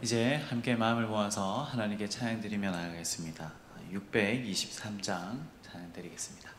이제 함께 마음을 모아서 하나님께 찬양 드리며 나아가겠습니다. 623장 찬양 드리겠습니다.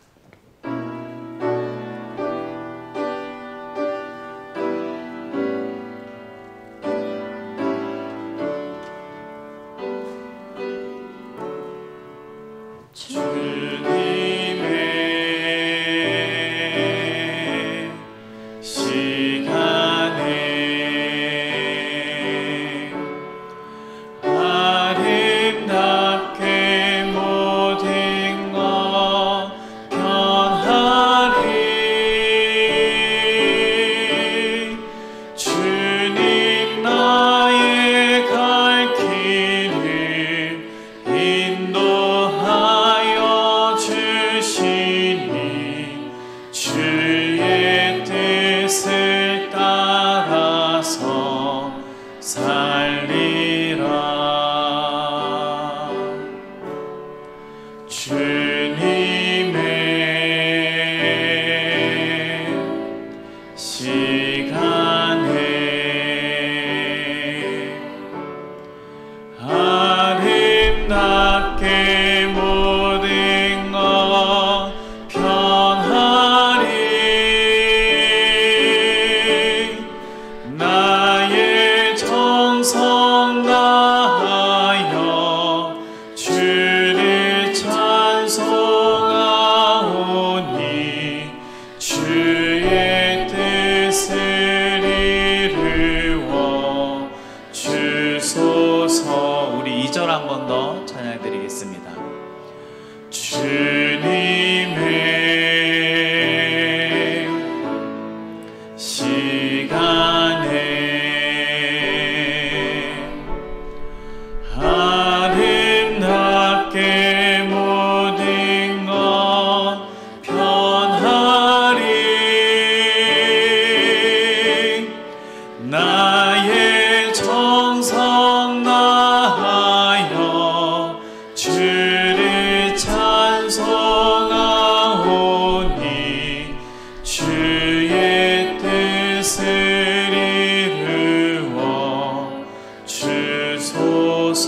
우리 2절 한 번 더 찬양 드리겠습니다. 주님의 시간에 아름답게 모든 것 변하리. 나의 정성 다하여 주를 찬송하오니 주의 뜻을 이루어 주소서.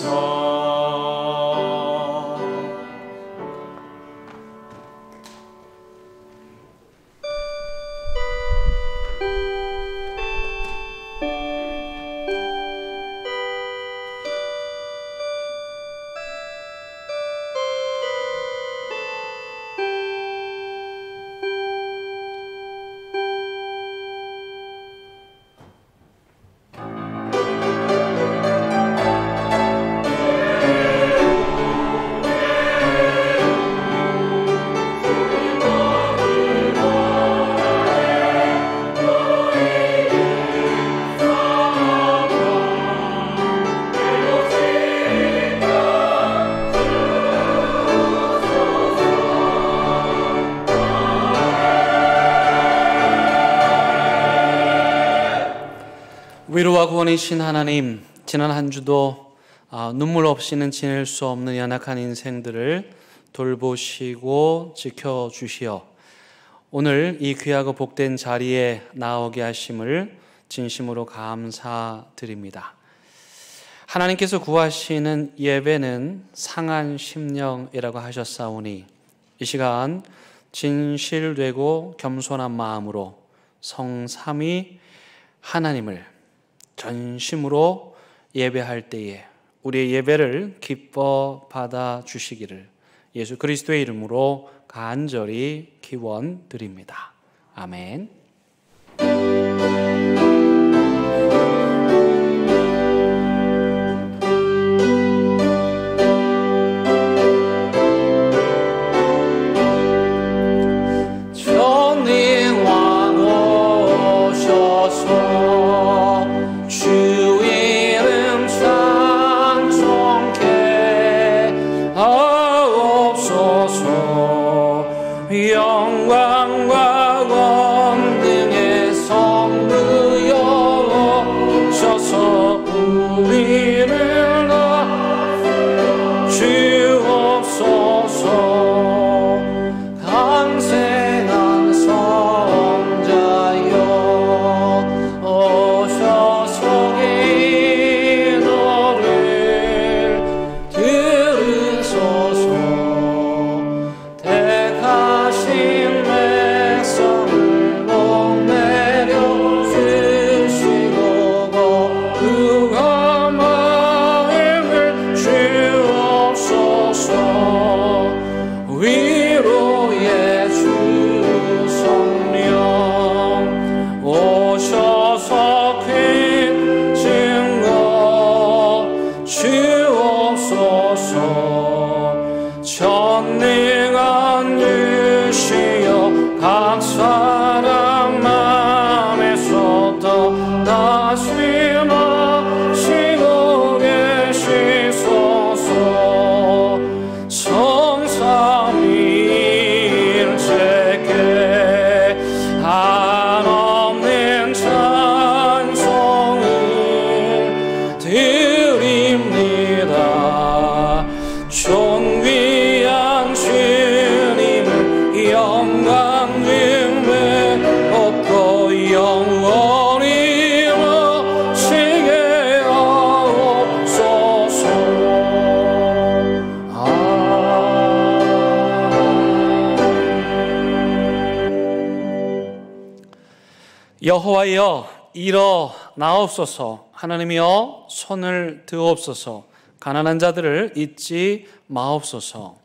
위로와 구원이신 하나님, 지난 한 주도 눈물 없이는 지낼 수 없는 연약한 인생들을 돌보시고 지켜주시어 오늘 이 귀하고 복된 자리에 나오게 하심을 진심으로 감사드립니다. 하나님께서 구하시는 예배는 상한 심령이라고 하셨사오니 이 시간 진실되고 겸손한 마음으로 성삼위 하나님을 전심으로 예배할 때에 우리의 예배를 기뻐 받아 주시기를 예수 그리스도의 이름으로 간절히 기원드립니다. 아멘. 영광과 권능의 성부여 나이다. 존귀한 주님을 영광 주님의 얻고 영원히 모시게 하옵소서. 여호와여 일어나옵소서. 하나님이여 손을 드옵소서. 가난한 자들을 잊지 마옵소서.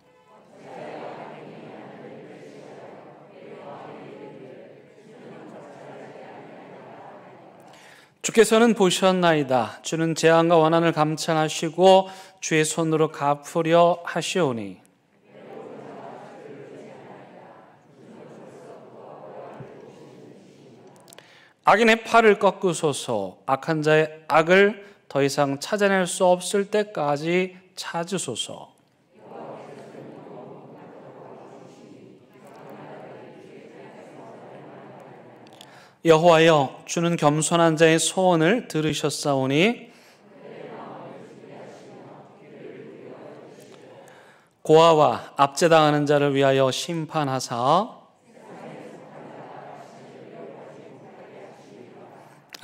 주께서는 보셨나이다. 주는 재앙과 원한을 감찰하시고 주의 손으로 갚으려 하시오니 악인의 팔을 꺾으소서. 악한 자의 악을 더 이상 찾아낼 수 없을 때까지 찾으소서. 여호와여 주는 겸손한 자의 소원을 들으셨사오니 고아와 압제당하는 자를 위하여 심판하사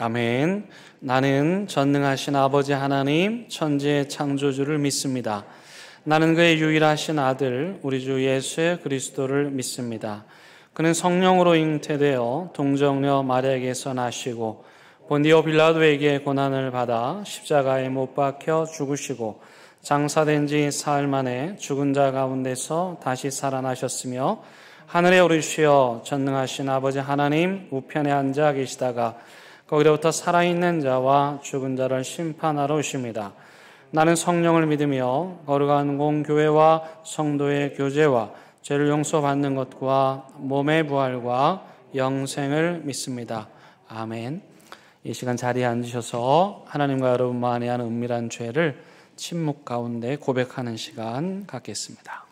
아멘. 나는 전능하신 아버지 하나님 천지의 창조주를 믿습니다. 나는 그의 유일하신 아들 우리 주 예수 그리스도를 믿습니다. 그는 성령으로 잉태되어 동정녀 마리아에게서 나시고 본디오 빌라도에게 고난을 받아 십자가에 못 박혀 죽으시고 장사된 지 사흘 만에 죽은 자 가운데서 다시 살아나셨으며 하늘에 오르시어 전능하신 아버지 하나님 우편에 앉아 계시다가 거기로부터 살아있는 자와 죽은 자를 심판하러 오십니다. 나는 성령을 믿으며 거룩한 공교회와 성도의 교제와 죄를 용서받는 것과 몸의 부활과 영생을 믿습니다. 아멘. 이 시간 자리에 앉으셔서 하나님과 여러분만이 하는 은밀한 죄를 침묵 가운데 고백하는 시간 갖겠습니다.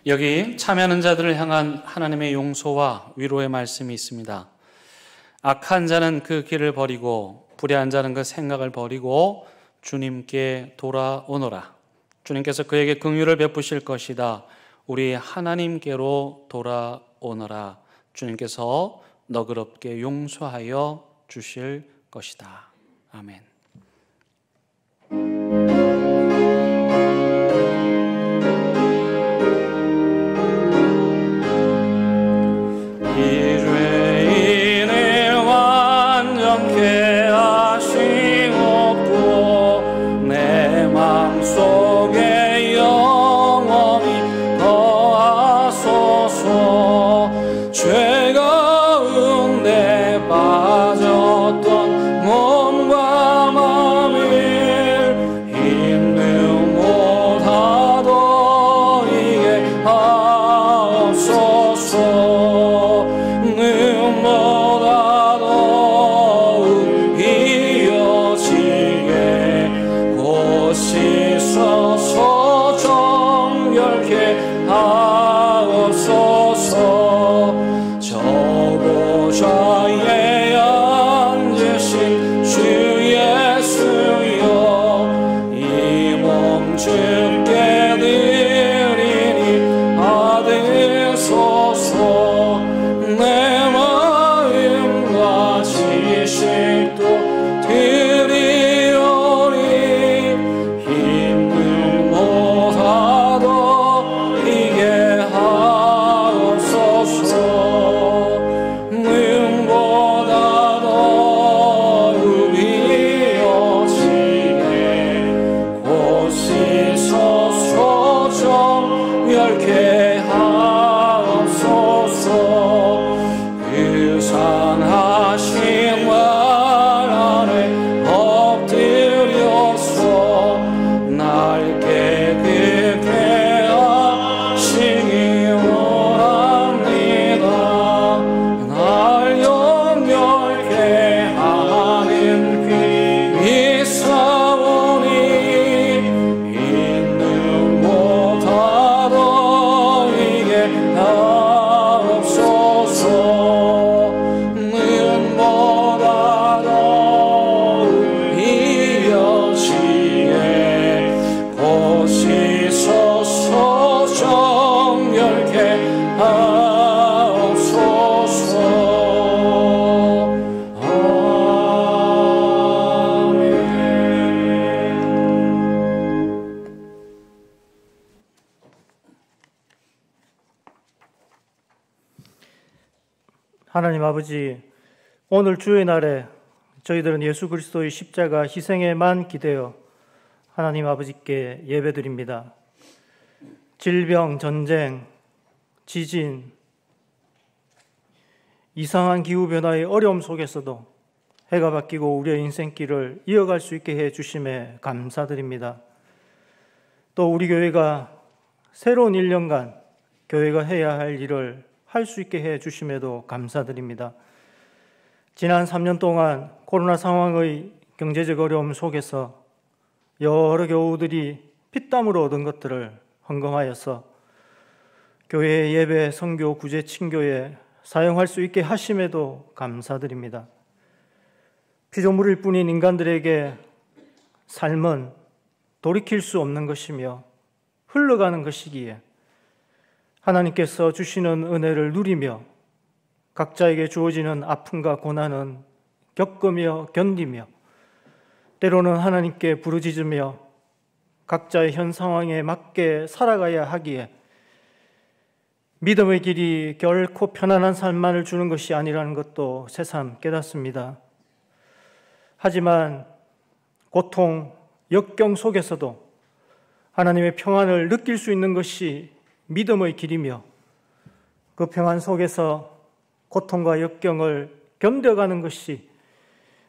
여기 참여하는 자들을 향한 하나님의 용서와 위로의 말씀이 있습니다. 악한 자는 그 길을 버리고 불의한 자는 그 생각을 버리고 주님께 돌아오너라. 주님께서 그에게 긍휼을 베푸실 것이다. 우리 하나님께로 돌아오너라. 주님께서 너그럽게 용서하여 주실 것이다. 아멘. 몸과 마음을 힘내어 하나님 아버지, 오늘 주의 날에 저희들은 예수 그리스도의 십자가 희생에만 기대어 하나님 아버지께 예배드립니다. 질병, 전쟁, 지진, 이상한 기후변화의 어려움 속에서도 해가 바뀌고 우리의 인생길을 이어갈 수 있게 해주심에 감사드립니다. 또 우리 교회가 새로운 1년간 교회가 해야 할 일을 할 수 있게 해주심에도 감사드립니다. 지난 3년 동안 코로나 상황의 경제적 어려움 속에서 여러 교우들이 피땀으로 얻은 것들을 헌금하여서 교회의 예배, 선교, 구제, 친교에 사용할 수 있게 하심에도 감사드립니다. 피조물일 뿐인 인간들에게 삶은 돌이킬 수 없는 것이며 흘러가는 것이기에 하나님께서 주시는 은혜를 누리며 각자에게 주어지는 아픔과 고난은 겪으며 견디며 때로는 하나님께 부르짖으며 각자의 현 상황에 맞게 살아가야 하기에 믿음의 길이 결코 편안한 삶만을 주는 것이 아니라는 것도 새삼 깨닫습니다. 하지만 고통, 역경 속에서도 하나님의 평안을 느낄 수 있는 것이 믿음의 길이며 그 평안 속에서 고통과 역경을 견뎌가는 것이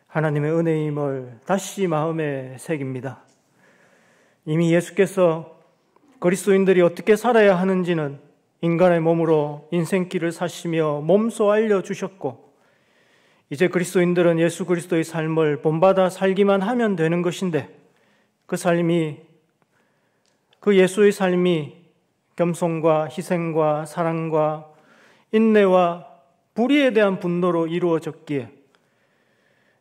하나님의 은혜임을 다시 마음에 새깁니다. 이미 예수께서 그리스도인들이 어떻게 살아야 하는지는 인간의 몸으로 인생길을 사시며 몸소 알려주셨고 이제 그리스도인들은 예수 그리스도의 삶을 본받아 살기만 하면 되는 것인데 그 예수의 삶이 겸손과 희생과 사랑과 인내와 불의에 대한 분노로 이루어졌기에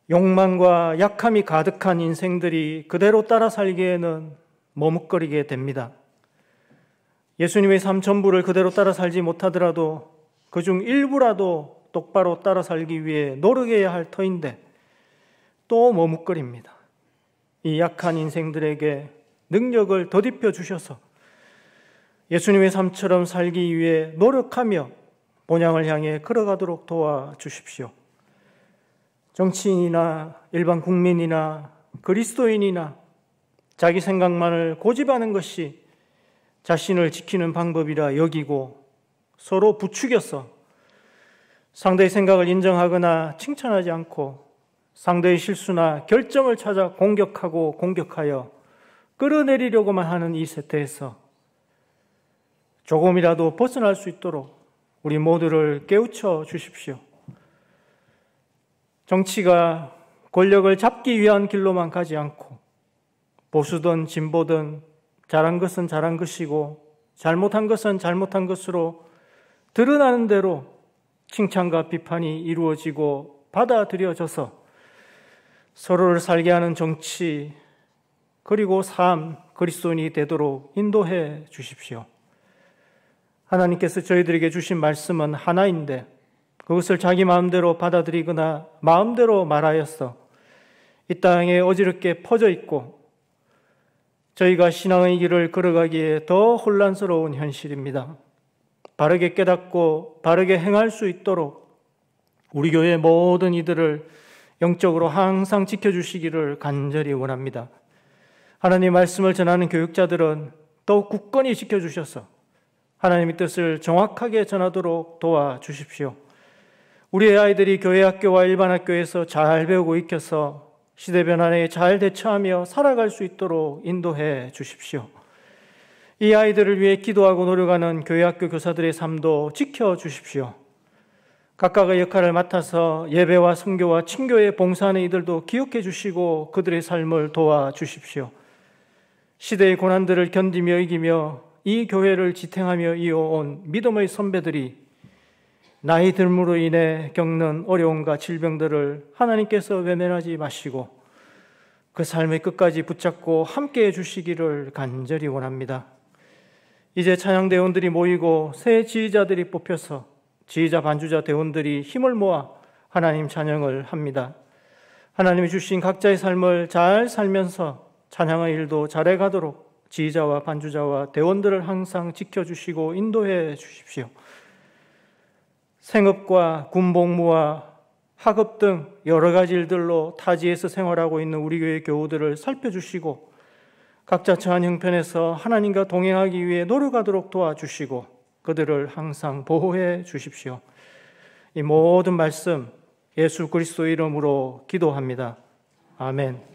욕망과 약함이 가득한 인생들이 그대로 따라 살기에는 머뭇거리게 됩니다. 예수님의 삶 전부를 그대로 따라 살지 못하더라도 그중 일부라도 똑바로 따라 살기 위해 노력해야 할 터인데 또 머뭇거립니다. 이 약한 인생들에게 능력을 더딥혀 주셔서 예수님의 삶처럼 살기 위해 노력하며 본향을 향해 걸어가도록 도와주십시오. 정치인이나 일반 국민이나 그리스도인이나 자기 생각만을 고집하는 것이 자신을 지키는 방법이라 여기고 서로 부추겨서 상대의 생각을 인정하거나 칭찬하지 않고 상대의 실수나 결점을 찾아 공격하여 끌어내리려고만 하는 이 세태에서 조금이라도 벗어날 수 있도록 우리 모두를 깨우쳐 주십시오. 정치가 권력을 잡기 위한 길로만 가지 않고 보수든 진보든 잘한 것은 잘한 것이고 잘못한 것은 잘못한 것으로 드러나는 대로 칭찬과 비판이 이루어지고 받아들여져서 서로를 살게 하는 정치 그리고 삶 그리스도인이 되도록 인도해 주십시오. 하나님께서 저희들에게 주신 말씀은 하나인데 그것을 자기 마음대로 받아들이거나 마음대로 말하여서 이 땅에 어지럽게 퍼져 있고 저희가 신앙의 길을 걸어가기에 더 혼란스러운 현실입니다. 바르게 깨닫고 바르게 행할 수 있도록 우리 교회 모든 이들을 영적으로 항상 지켜주시기를 간절히 원합니다. 하나님의 말씀을 전하는 교육자들은 더욱 굳건히 지켜주셔서 하나님의 뜻을 정확하게 전하도록 도와주십시오. 우리의 아이들이 교회 학교와 일반 학교에서 잘 배우고 익혀서 시대 변화에 잘 대처하며 살아갈 수 있도록 인도해 주십시오. 이 아이들을 위해 기도하고 노력하는 교회 학교 교사들의 삶도 지켜주십시오. 각각의 역할을 맡아서 예배와 선교와 친교에 봉사하는 이들도 기억해 주시고 그들의 삶을 도와주십시오. 시대의 고난들을 견디며 이기며 이 교회를 지탱하며 이어온 믿음의 선배들이 나이 들므로 인해 겪는 어려움과 질병들을 하나님께서 외면하지 마시고 그 삶의 끝까지 붙잡고 함께해 주시기를 간절히 원합니다. 이제 찬양대원들이 모이고 새 지휘자들이 뽑혀서 지휘자, 반주자, 대원들이 힘을 모아 하나님 찬양을 합니다. 하나님이 주신 각자의 삶을 잘 살면서 찬양의 일도 잘해가도록 지휘자와 반주자와 대원들을 항상 지켜주시고 인도해 주십시오. 생업과 군복무와 학업 등 여러 가지 일들로 타지에서 생활하고 있는 우리 교회 교우들을 살펴주시고 각자 처한 형편에서 하나님과 동행하기 위해 노력하도록 도와주시고 그들을 항상 보호해 주십시오. 이 모든 말씀 예수 그리스도 이름으로 기도합니다. 아멘.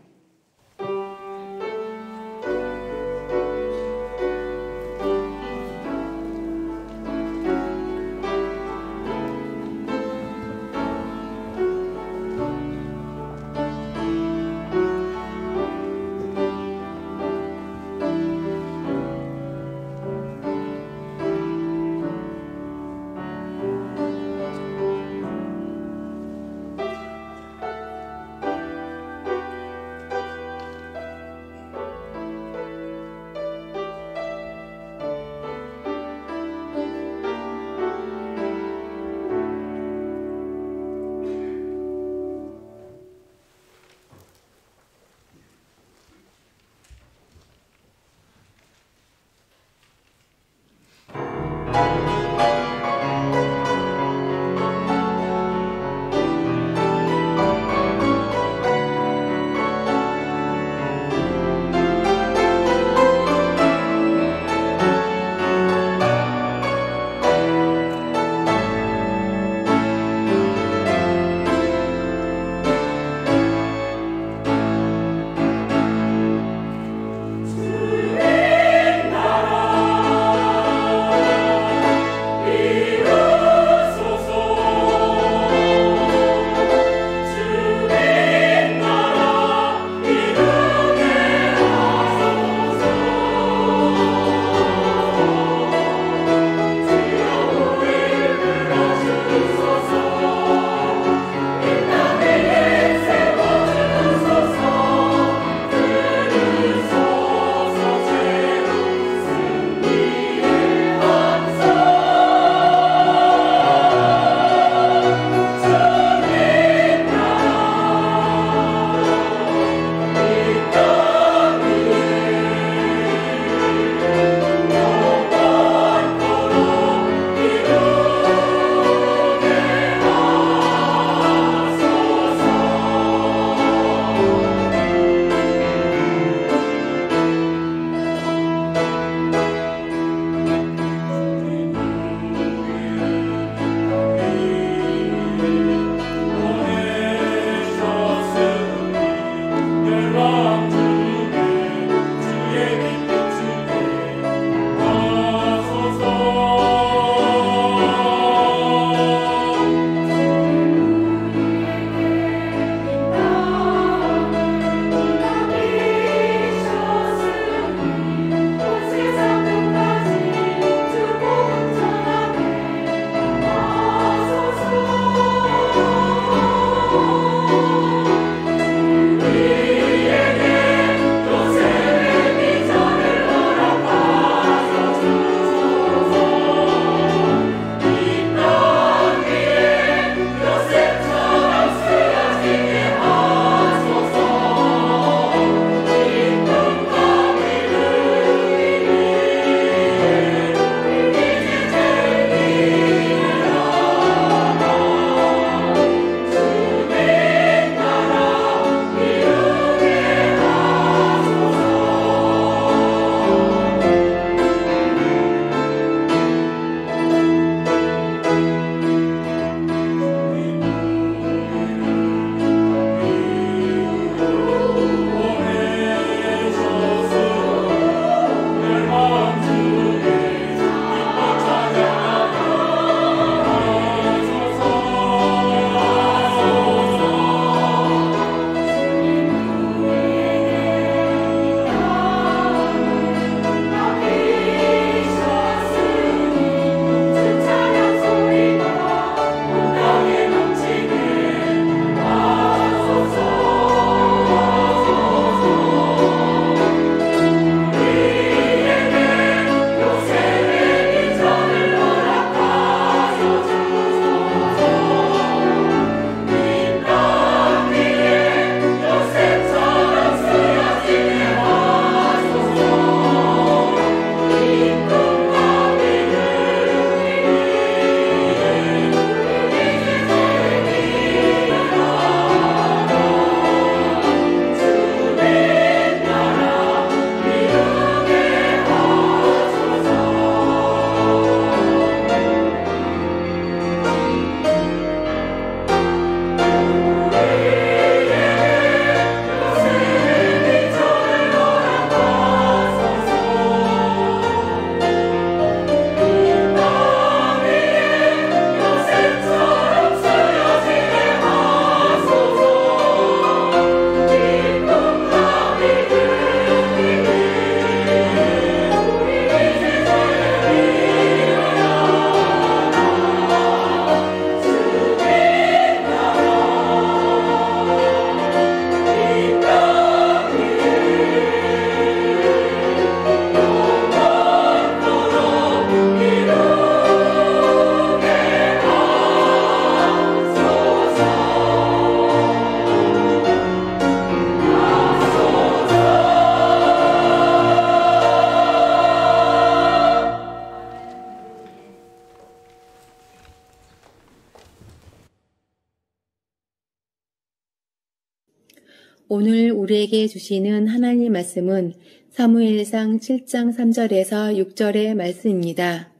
오늘 우리에게 주시는 하나님 말씀은 사무엘상 7장 3절에서 6절의 말씀입니다.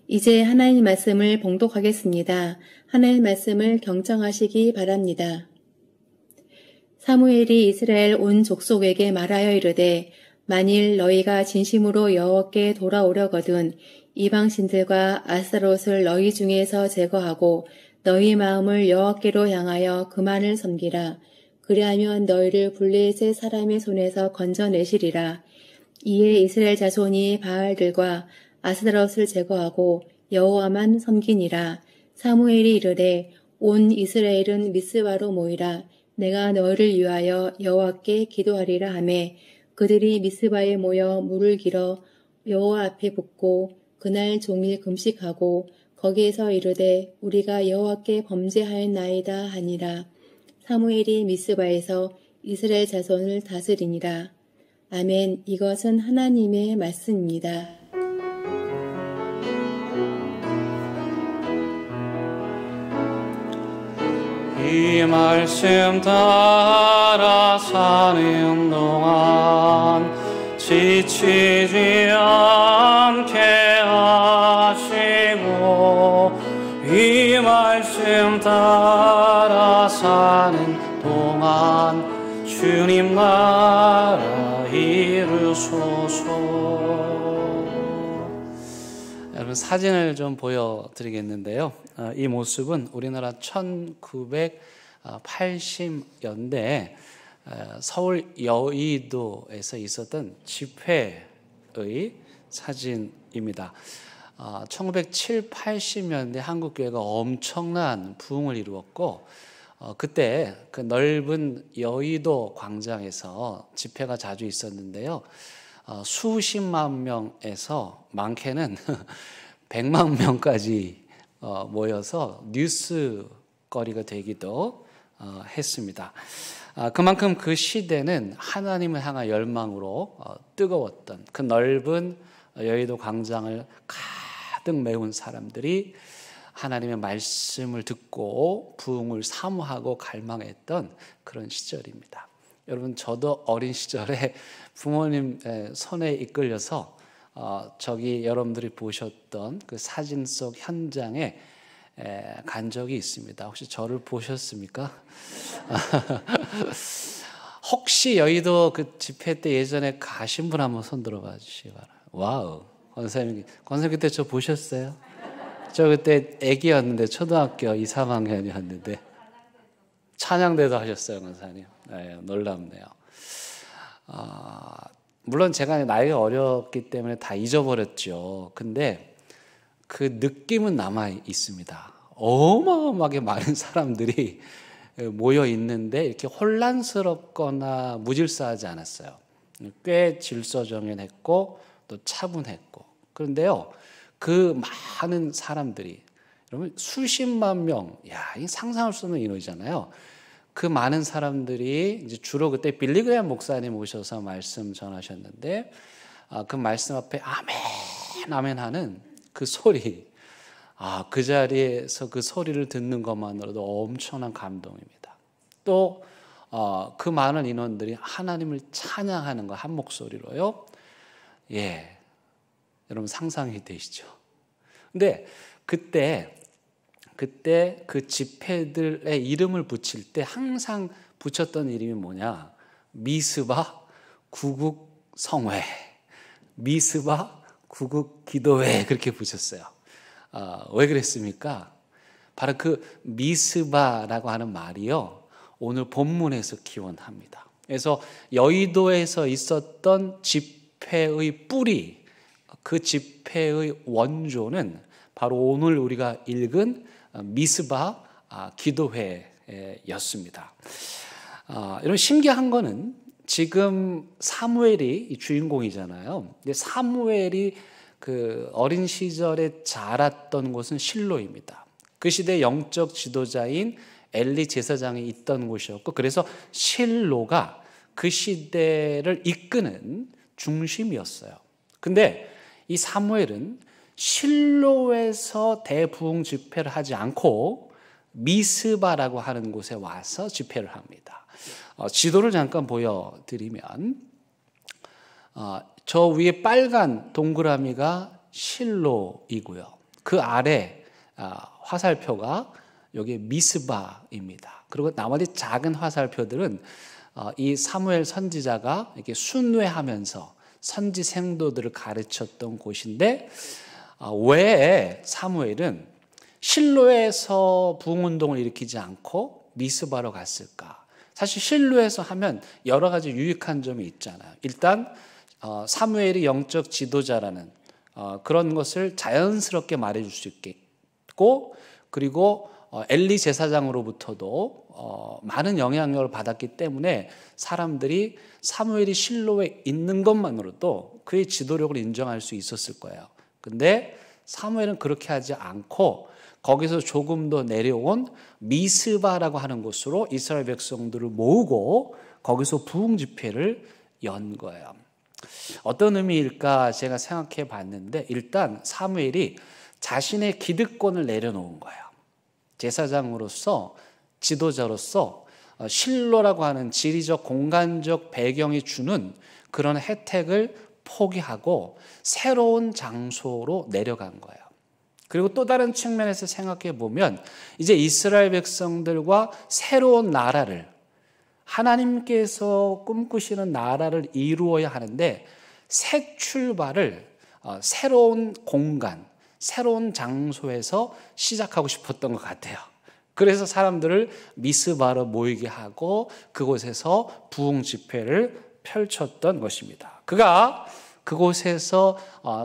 이제 하나님 말씀을 봉독하겠습니다. 하나님 말씀을 경청하시기 바랍니다. 사무엘이 이스라엘 온 족속에게 말하여 이르되 만일 너희가 진심으로 여호와께 돌아오려거든 이방신들과 아스타롯을 너희 중에서 제거하고 너희 마음을 여호와께로 향하여 그만을 섬기라. 그리하면 너희를 블레셋 사람의 손에서 건져내시리라. 이에 이스라엘 자손이 바알들과 아스타롯을 제거하고 여호와만 섬기니라. 사무엘이 이르되 온 이스라엘은 미스바로 모이라. 내가 너희를 위하여 여호와께 기도하리라 하매 그들이 미스바에 모여 물을 길어 여호와 앞에 붓고 그날 종일 금식하고 거기에서 이르되 우리가 여호와께 범죄하였나이다 하니라. 사무엘이 미스바에서 이스라엘 자손을 다스리니라. 아멘. 이것은 하나님의 말씀입니다. 이 말씀 따라 사는 동안 지치지 않게 하시고 이 말씀 따라 사는 동안 주님 나라 이루소서. 여러분 사진을 좀 보여드리겠는데요. 이 모습은 우리나라 1980년대 서울 여의도에서 있었던 집회의 사진입니다. 1970, 80년대 한국교회가 엄청난 부흥을 이루었고 그때 그 넓은 여의도 광장에서 집회가 자주 있었는데요. 수십만 명에서 많게는 100만 명까지 모여서 뉴스거리가 되기도 했습니다. 그만큼 그 시대는 하나님을 향한 열망으로 뜨거웠던 그 넓은 여의도 광장을 가득 메운 사람들이 하나님의 말씀을 듣고 부흥을 사모하고 갈망했던 그런 시절입니다. 여러분 저도 어린 시절에 부모님 손에 이끌려서 저기 여러분들이 보셨던 그 사진 속 현장에 간 적이 있습니다. 혹시 저를 보셨습니까? 혹시 여의도 그 집회 때 예전에 가신 분 한번 손 들어봐 주시기 바랍니다. 와우, 권사님 그때 저 보셨어요? 저 그때 애기였는데 초등학교 2, 3학년이었는데 찬양대도 하셨어요, 권사님. 네, 놀랍네요. 물론 제가 나이가 어렸기 때문에 다 잊어버렸죠. 근데 그 느낌은 남아 있습니다. 어마어마하게 많은 사람들이 모여 있는데 이렇게 혼란스럽거나 무질서하지 않았어요. 꽤 질서정연했고 또 차분했고. 그런데요, 그 많은 사람들이 여러분 수십만 명, 이 상상할 수 없는 인원이잖아요. 그 많은 사람들이 이제 주로 그때 빌리그레엄 목사님 오셔서 말씀 전하셨는데 그 말씀 앞에 아멘 아멘 하는 그 소리, 그 자리에서 그 소리를 듣는 것만으로도 엄청난 감동입니다. 또 그 많은 인원들이 하나님을 찬양하는 거 한 목소리로요. 예, 여러분 상상이 되시죠? 근데 그때 그 집회들의 이름을 붙일 때 항상 붙였던 이름이 뭐냐? 미스바 구국성회, 미스바 구국기도회 그렇게 붙였어요. 왜 그랬습니까? 바로 그 미스바라고 하는 말이요, 오늘 본문에서 기원합니다. 그래서 여의도에서 있었던 집회의 뿌리, 그 집회의 원조는 바로 오늘 우리가 읽은 미스바 기도회였습니다. 이런 신기한 거는 지금 사무엘이 주인공이잖아요. 근데 사무엘이 그 어린 시절에 자랐던 곳은 실로입니다. 그 시대 영적 지도자인 엘리 제사장이 있던 곳이었고, 그래서 실로가 그 시대를 이끄는 중심이었어요. 근데 이 사무엘은 실로에서 대부흥 집회를 하지 않고 미스바라고 하는 곳에 와서 집회를 합니다. 지도를 잠깐 보여드리면 저 위에 빨간 동그라미가 실로이고요. 그 아래 화살표가 여기 미스바입니다. 그리고 나머지 작은 화살표들은 이 사무엘 선지자가 이렇게 순회하면서 선지 생도들을 가르쳤던 곳인데, 왜 사무엘은 실로에서 부흥운동을 일으키지 않고 미스바로 갔을까? 사실 실로에서 하면 여러 가지 유익한 점이 있잖아요. 일단 사무엘이 영적 지도자라는 그런 것을 자연스럽게 말해줄 수 있겠고, 그리고 엘리 제사장으로부터도 많은 영향력을 받았기 때문에 사람들이 사무엘이 실로에 있는 것만으로도 그의 지도력을 인정할 수 있었을 거예요. 근데 사무엘은 그렇게 하지 않고 거기서 조금 더 내려온 미스바라고 하는 곳으로 이스라엘 백성들을 모으고 거기서 부흥 집회를 연 거예요. 어떤 의미일까 제가 생각해 봤는데, 일단 사무엘이 자신의 기득권을 내려놓은 거예요. 제사장으로서, 지도자로서 실로라고 하는 지리적 공간적 배경이 주는 그런 혜택을 포기하고 새로운 장소로 내려간 거예요. 그리고 또 다른 측면에서 생각해 보면 이제 이스라엘 백성들과 새로운 나라를, 하나님께서 꿈꾸시는 나라를 이루어야 하는데 새 출발을 새로운 공간, 새로운 장소에서 시작하고 싶었던 것 같아요. 그래서 사람들을 미스바로 모이게 하고 그곳에서 부흥 집회를 펼쳤던 것입니다. 그가 그곳에서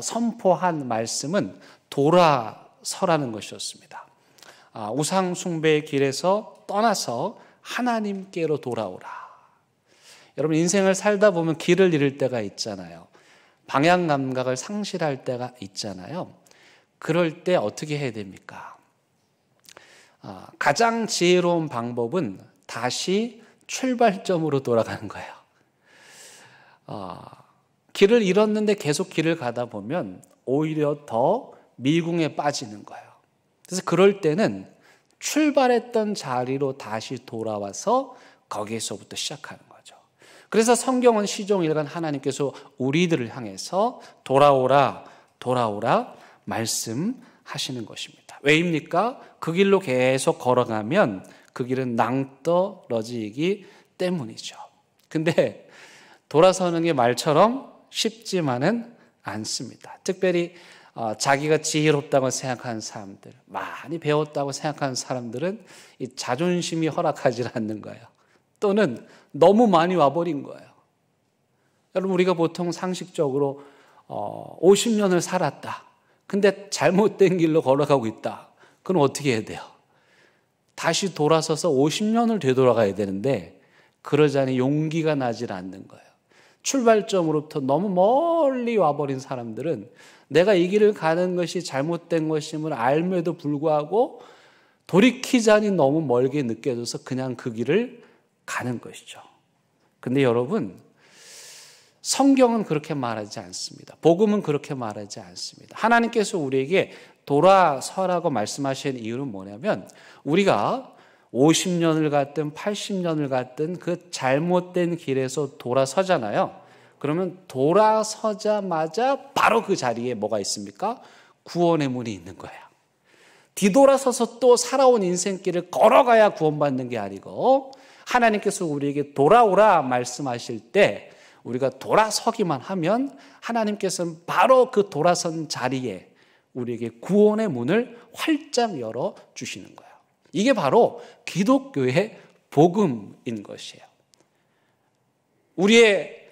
선포한 말씀은 돌아서라는 것이었습니다. 우상 숭배의 길에서 떠나서 하나님께로 돌아오라. 여러분, 인생을 살다 보면 길을 잃을 때가 있잖아요. 방향 감각을 상실할 때가 있잖아요. 그럴 때 어떻게 해야 됩니까? 가장 지혜로운 방법은 다시 출발점으로 돌아가는 거예요. 길을 잃었는데 계속 길을 가다 보면 오히려 더 미궁에 빠지는 거예요. 그래서 그럴 때는 출발했던 자리로 다시 돌아와서 거기에서부터 시작하는 거죠. 그래서 성경은 시종일관 하나님께서 우리들을 향해서 돌아오라, 돌아오라 말씀하시는 것입니다. 왜입니까? 그 길로 계속 걸어가면 그 길은 낭떠러지이기 때문이죠. 근데 돌아서는 게 말처럼 쉽지만은 않습니다. 특별히 자기가 지혜롭다고 생각하는 사람들, 많이 배웠다고 생각하는 사람들은 이 자존심이 허락하지 않는 거예요. 또는 너무 많이 와버린 거예요. 여러분, 우리가 보통 상식적으로 50년을 살았다. 근데 잘못된 길로 걸어가고 있다. 그럼 어떻게 해야 돼요? 다시 돌아서서 50년을 되돌아가야 되는데 그러자니 용기가 나질 않는 거예요. 출발점으로부터 너무 멀리 와버린 사람들은 내가 이 길을 가는 것이 잘못된 것임을 알면에도 불구하고 돌이키자니 너무 멀게 느껴져서 그냥 그 길을 가는 것이죠. 근데 여러분, 성경은 그렇게 말하지 않습니다. 복음은 그렇게 말하지 않습니다. 하나님께서 우리에게 돌아서라고 말씀하시는 이유는 뭐냐면, 우리가 50년을 갔든 80년을 갔든 그 잘못된 길에서 돌아서잖아요. 그러면 돌아서자마자 바로 그 자리에 뭐가 있습니까? 구원의 문이 있는 거예요. 뒤돌아서서 또 살아온 인생길을 걸어가야 구원받는 게 아니고, 하나님께서 우리에게 돌아오라 말씀하실 때 우리가 돌아서기만 하면 하나님께서는 바로 그 돌아선 자리에 우리에게 구원의 문을 활짝 열어주시는 거예요. 이게 바로 기독교의 복음인 것이에요. 우리의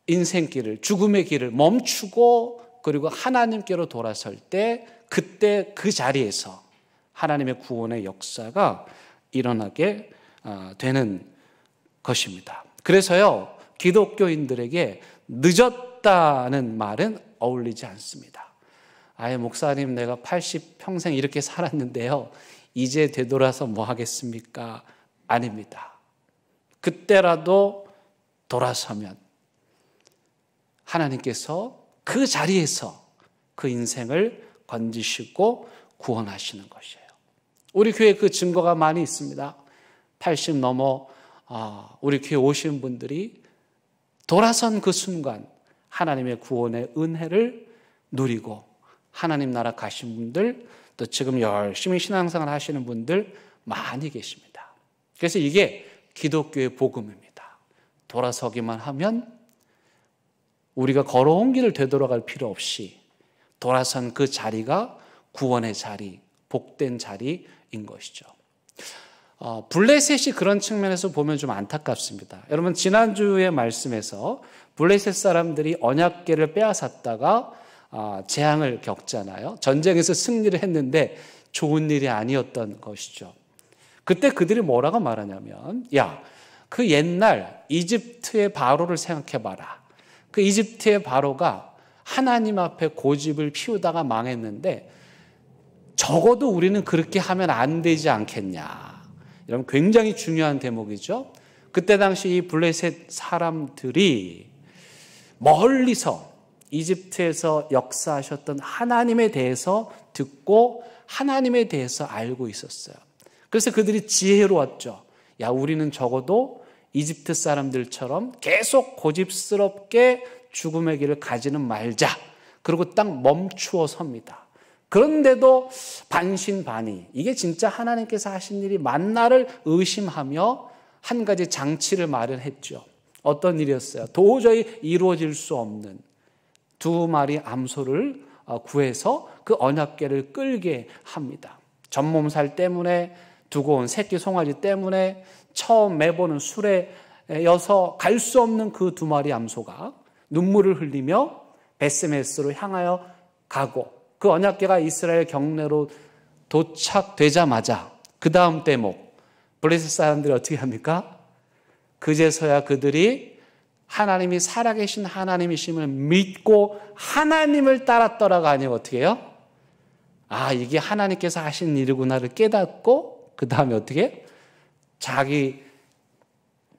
인생길을, 죽음의 길을 멈추고 그리고 하나님께로 돌아설 때 그때 그 자리에서 하나님의 구원의 역사가 일어나게 되는 것입니다. 그래서요, 기독교인들에게 늦었다는 말은 어울리지 않습니다. 아예 목사님, 내가 80평생 이렇게 살았는데요, 이제 되돌아서 뭐 하겠습니까? 아닙니다. 그때라도 돌아서면 하나님께서 그 자리에서 그 인생을 건지시고 구원하시는 것이에요. 우리 교회에 그 증거가 많이 있습니다. 80 넘어 우리 교회 오신 분들이 돌아선 그 순간 하나님의 구원의 은혜를 누리고 하나님 나라 가신 분들, 또 지금 열심히 신앙생활 하시는 분들 많이 계십니다. 그래서 이게 기독교의 복음입니다. 돌아서기만 하면 우리가 걸어온 길을 되돌아갈 필요 없이 돌아선 그 자리가 구원의 자리, 복된 자리인 것이죠. 블레셋이 그런 측면에서 보면 좀 안타깝습니다. 여러분, 지난주의 말씀에서 블레셋 사람들이 언약궤를 빼앗았다가 재앙을 겪잖아요. 전쟁에서 승리를 했는데 좋은 일이 아니었던 것이죠. 그때 그들이 뭐라고 말하냐면, 야, 그 옛날 이집트의 바로를 생각해봐라. 그 이집트의 바로가 하나님 앞에 고집을 피우다가 망했는데 적어도 우리는 그렇게 하면 안 되지 않겠냐. 이런 굉장히 중요한 대목이죠. 그때 당시 이 블레셋 사람들이 멀리서 이집트에서 역사하셨던 하나님에 대해서 듣고 하나님에 대해서 알고 있었어요. 그래서 그들이 지혜로웠죠. 야, 우리는 적어도 이집트 사람들처럼 계속 고집스럽게 죽음의 길을 가지는 말자. 그리고 딱 멈추어 섭니다. 그런데도 반신반의, 이게 진짜 하나님께서 하신 일이 맞나를 의심하며 한 가지 장치를 마련했죠. 어떤 일이었어요? 도저히 이루어질 수 없는 2마리 암소를 구해서 그 언약궤를 끌게 합니다. 전몸살 때문에, 두고 온 새끼 송아지 때문에, 처음 매보는 수레여서 갈 수 없는 그 2마리 암소가 눈물을 흘리며 베스메스로 향하여 가고, 그 언약궤가 이스라엘 경내로 도착되자마자 그 다음 대목, 블레셋 사람들이 어떻게 합니까? 그제서야 그들이 하나님이 살아계신 하나님이심을 믿고 하나님을 따랐더라가 아니고 어떻게 해요? 이게 하나님께서 하신 일이구나를 깨닫고 그 다음에 어떻게 해요? 자기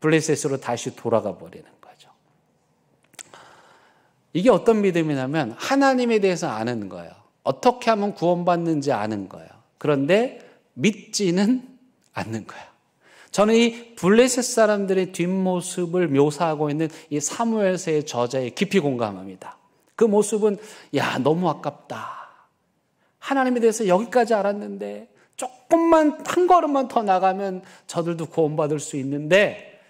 블레셋으로 다시 돌아가 버리는 거죠. 이게 어떤 믿음이냐면 하나님에 대해서 아는 거예요. 어떻게 하면 구원받는지 아는 거예요. 그런데 믿지는 않는 거예요. 저는 이 블레셋 사람들의 뒷모습을 묘사하고 있는 이 사무엘서의 저자에 깊이 공감합니다. 그 모습은 너무 아깝다. 하나님에 대해서 여기까지 알았는데 조금만 한 걸음만 더 나가면 저들도 구원받을 수 있는데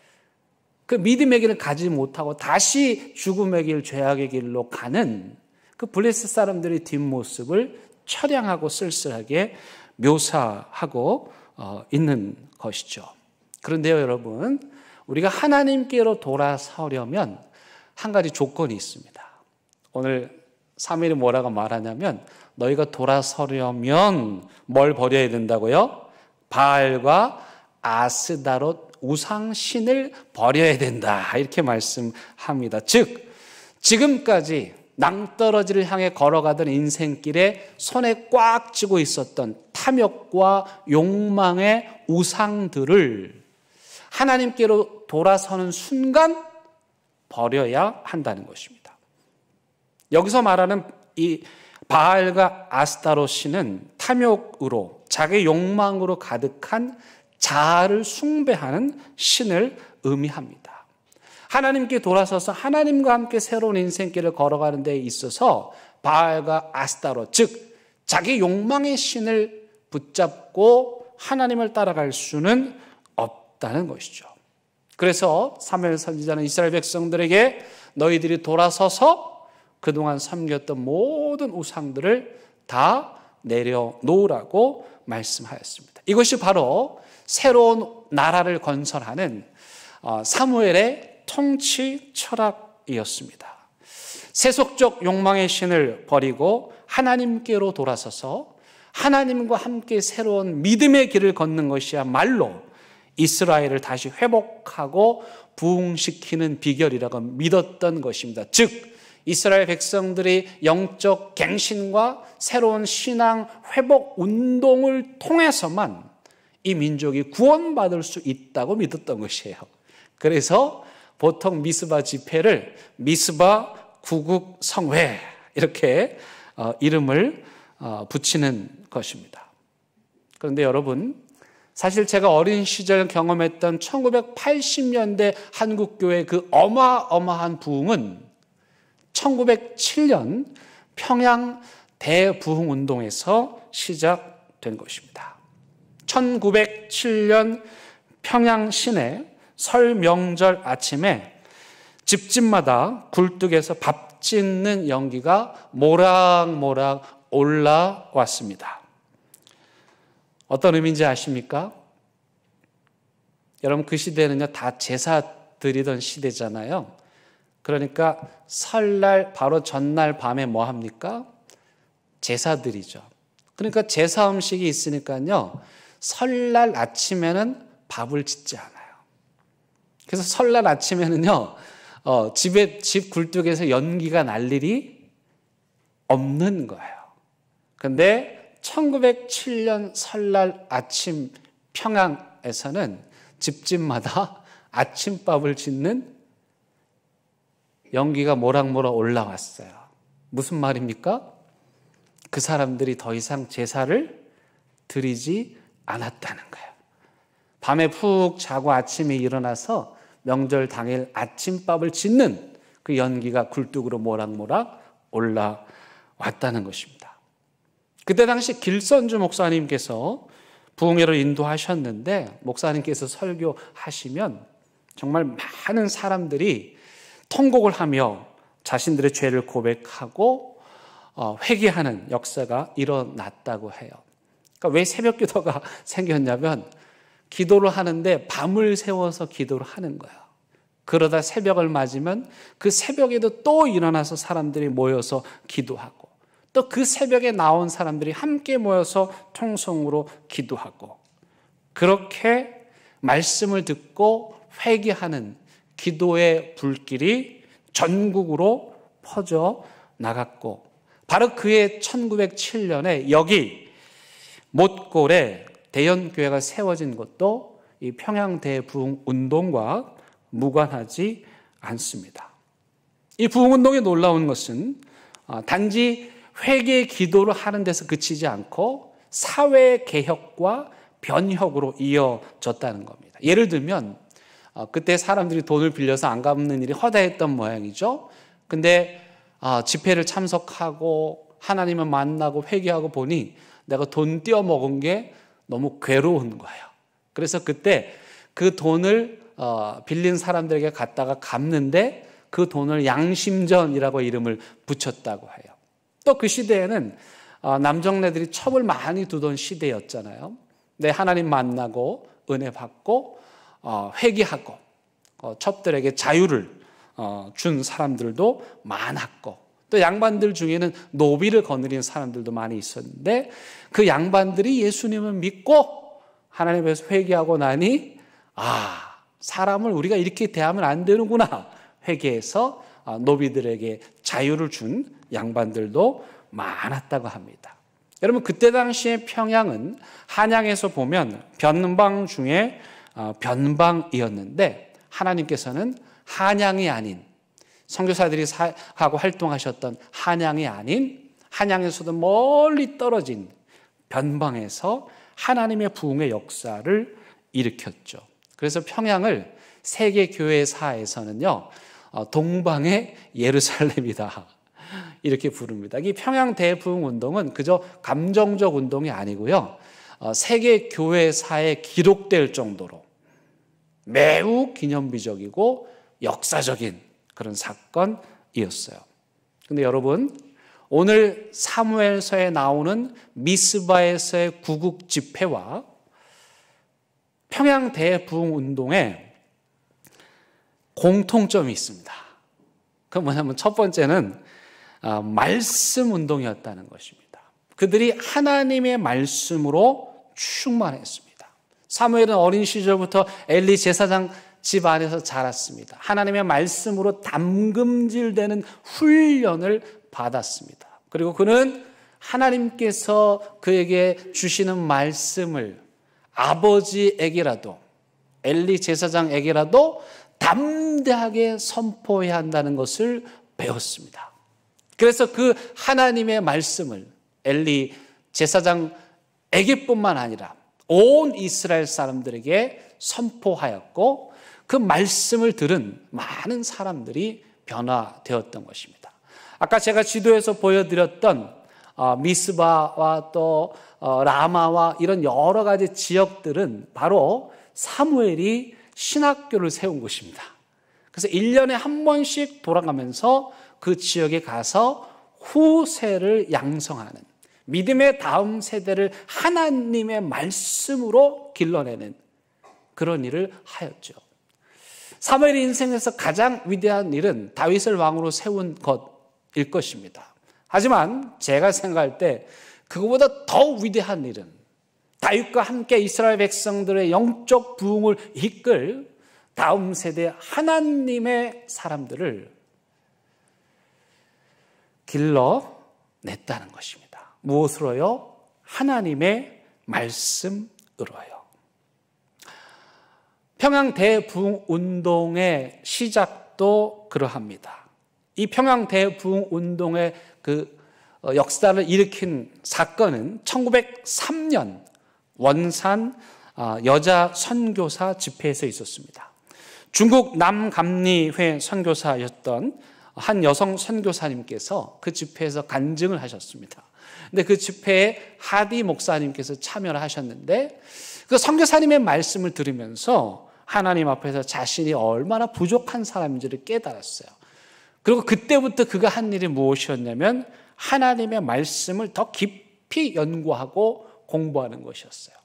그 믿음의 길을 가지 못하고 다시 죽음의 길, 죄악의 길로 가는 그 블레셋 사람들의 뒷모습을 처량하고 쓸쓸하게 묘사하고 있는 것이죠. 그런데요, 여러분, 우리가 하나님께로 돌아서려면 한 가지 조건이 있습니다. 오늘 사무엘이 뭐라고 말하냐면 너희가 돌아서려면 뭘 버려야 된다고요? 바알과 아스다롯 우상신을 버려야 된다. 이렇게 말씀합니다. 즉, 지금까지 낭떠러지를 향해 걸어가던 인생길에 손에 꽉 쥐고 있었던 탐욕과 욕망의 우상들을 하나님께로 돌아서는 순간 버려야 한다는 것입니다. 여기서 말하는 이 바알과 아스타롯은 탐욕으로 자기 욕망으로 가득한 자아를 숭배하는 신을 의미합니다. 하나님께 돌아서서 하나님과 함께 새로운 인생길을 걸어가는 데 있어서 바알과 아스타롯, 즉 자기 욕망의 신을 붙잡고 하나님을 따라갈 수는 없다는 것이죠. 그래서 사무엘 선지자는 이스라엘 백성들에게 너희들이 돌아서서 그동안 섬겼던 모든 우상들을 다 내려놓으라고 말씀하였습니다. 이것이 바로 새로운 나라를 건설하는 사무엘의 통치 철학이었습니다. 세속적 욕망의 신을 버리고 하나님께로 돌아서서 하나님과 함께 새로운 믿음의 길을 걷는 것이야말로 이스라엘을 다시 회복하고 부흥시키는 비결이라고 믿었던 것입니다. 즉 이스라엘 백성들이 영적 갱신과 새로운 신앙 회복 운동을 통해서만 이 민족이 구원받을 수 있다고 믿었던 것이에요. 그래서 보통 미스바 집회를 미스바 구국 성회 이렇게 이름을 붙이는 것입니다. 그런데 여러분, 사실 제가 어린 시절 경험했던 1980년대 한국교회 그 어마어마한 부흥은 1907년 평양 대부흥운동에서 시작된 것입니다. 1907년 평양 시내 설 명절 아침에 집집마다 굴뚝에서 밥 짓는 연기가 모락모락 올라왔습니다. 어떤 의미인지 아십니까? 여러분, 그 시대는요, 다 제사 드리던 시대잖아요. 그러니까 설날 바로 전날 밤에 뭐 합니까? 제사 드리죠. 그러니까 제사 음식이 있으니까요, 설날 아침에는 밥을 짓지 않아요. 그래서 설날 아침에는요, 집 굴뚝에서 연기가 날 일이 없는 거예요. 근데 1907년 설날 아침 평양에서는 집집마다 아침밥을 짓는 연기가 모락모락 올라왔어요. 무슨 말입니까? 그 사람들이 더 이상 제사를 드리지 않았다는 거예요. 밤에 푹 자고 아침에 일어나서 명절 당일 아침밥을 짓는 그 연기가 굴뚝으로 모락모락 올라왔다는 것입니다. 그때 당시 길선주 목사님께서 부흥회를 인도하셨는데, 목사님께서 설교하시면 정말 많은 사람들이 통곡을 하며 자신들의 죄를 고백하고 회개하는 역사가 일어났다고 해요. 그러니까 왜 새벽 기도가 생겼냐면, 기도를 하는데 밤을 새워서 기도를 하는 거예요. 그러다 새벽을 맞으면 그 새벽에도 또 일어나서 사람들이 모여서 기도하고, 또 그 새벽에 나온 사람들이 함께 모여서 통성으로 기도하고, 그렇게 말씀을 듣고 회개하는 기도의 불길이 전국으로 퍼져 나갔고, 바로 그해 1907년에 여기 못골에 대연교회가 세워진 것도 이 평양대부흥운동과 무관하지 않습니다. 이 부흥운동에 놀라운 것은 단지 회개 기도를 하는 데서 그치지 않고 사회 개혁과 변혁으로 이어졌다는 겁니다. 예를 들면 그때 사람들이 돈을 빌려서 안 갚는 일이 허다했던 모양이죠. 근데 집회를 참석하고 하나님을 만나고 회개하고 보니 내가 돈 떼어먹은 게 너무 괴로운 거예요. 그래서 그때 그 돈을 빌린 사람들에게 갖다가 갚는데 그 돈을 양심전이라고 이름을 붙였다고 해요. 또 그 시대에는 남정네들이 첩을 많이 두던 시대였잖아요. 근데 하나님 만나고 은혜 받고 회개하고 첩들에게 자유를 준 사람들도 많았고, 또 양반들 중에는 노비를 거느린 사람들도 많이 있었는데, 그 양반들이 예수님을 믿고 하나님에서 회개하고 나니 사람을 우리가 이렇게 대하면 안 되는구나 회개해서 노비들에게 자유를 준 양반들도 많았다고 합니다. 여러분, 그때 당시에 평양은 한양에서 보면 변방 중에 변방이었는데, 하나님께서는 한양이 아닌, 선교사들이 하고 활동하셨던 한양이 아닌 한양에서도 멀리 떨어진 변방에서 하나님의 부흥의 역사를 일으켰죠. 그래서 평양을 세계교회사에서는요, 동방의 예루살렘이다 이렇게 부릅니다. 이 평양 대부흥운동은 그저 감정적 운동이 아니고요, 세계교회사에 기록될 정도로 매우 기념비적이고 역사적인 그런 사건이었어요. 그런데 여러분, 오늘 사무엘서에 나오는 미스바에서의 구국 집회와 평양 대부흥운동에 공통점이 있습니다. 그건 뭐냐면, 첫 번째는 말씀 운동이었다는 것입니다. 그들이 하나님의 말씀으로 충만했습니다. 사무엘은 어린 시절부터 엘리 제사장 집 안에서 자랐습니다. 하나님의 말씀으로 담금질되는 훈련을 받았습니다. 그리고 그는 하나님께서 그에게 주시는 말씀을 아버지에게라도, 엘리 제사장에게라도 담대하게 선포해야 한다는 것을 배웠습니다. 그래서 그 하나님의 말씀을 엘리 제사장 애굽뿐만 아니라 온 이스라엘 사람들에게 선포하였고 그 말씀을 들은 많은 사람들이 변화되었던 것입니다. 아까 제가 지도에서 보여드렸던 미스바와 또 라마와 이런 여러 가지 지역들은 바로 사무엘이 신학교를 세운 곳입니다. 그래서 1년에 한 번씩 돌아가면서 그 지역에 가서 후세를 양성하는, 믿음의 다음 세대를 하나님의 말씀으로 길러내는 그런 일을 하였죠. 사무엘의 인생에서 가장 위대한 일은 다윗을 왕으로 세운 것일 것입니다. 하지만 제가 생각할 때 그거보다 더 위대한 일은 다윗과 함께 이스라엘 백성들의 영적 부흥을 이끌 다음 세대 하나님의 사람들을 길러냈다는 것입니다. 무엇으로요? 하나님의 말씀으로요. 평양 대부흥 운동의 시작도 그러합니다. 이 평양 대부흥 운동의 그 역사를 일으킨 사건은 1903년 원산 여자 선교사 집회에서 있었습니다. 중국 남감리회 선교사였던 한 여성 선교사님께서 그 집회에서 간증을 하셨습니다. 근데 그 집회에 하디 목사님께서 참여를 하셨는데 그 선교사님의 말씀을 들으면서 하나님 앞에서 자신이 얼마나 부족한 사람인지를 깨달았어요. 그리고 그때부터 그가 한 일이 무엇이었냐면 하나님의 말씀을 더 깊이 연구하고 공부하는 것이었어요.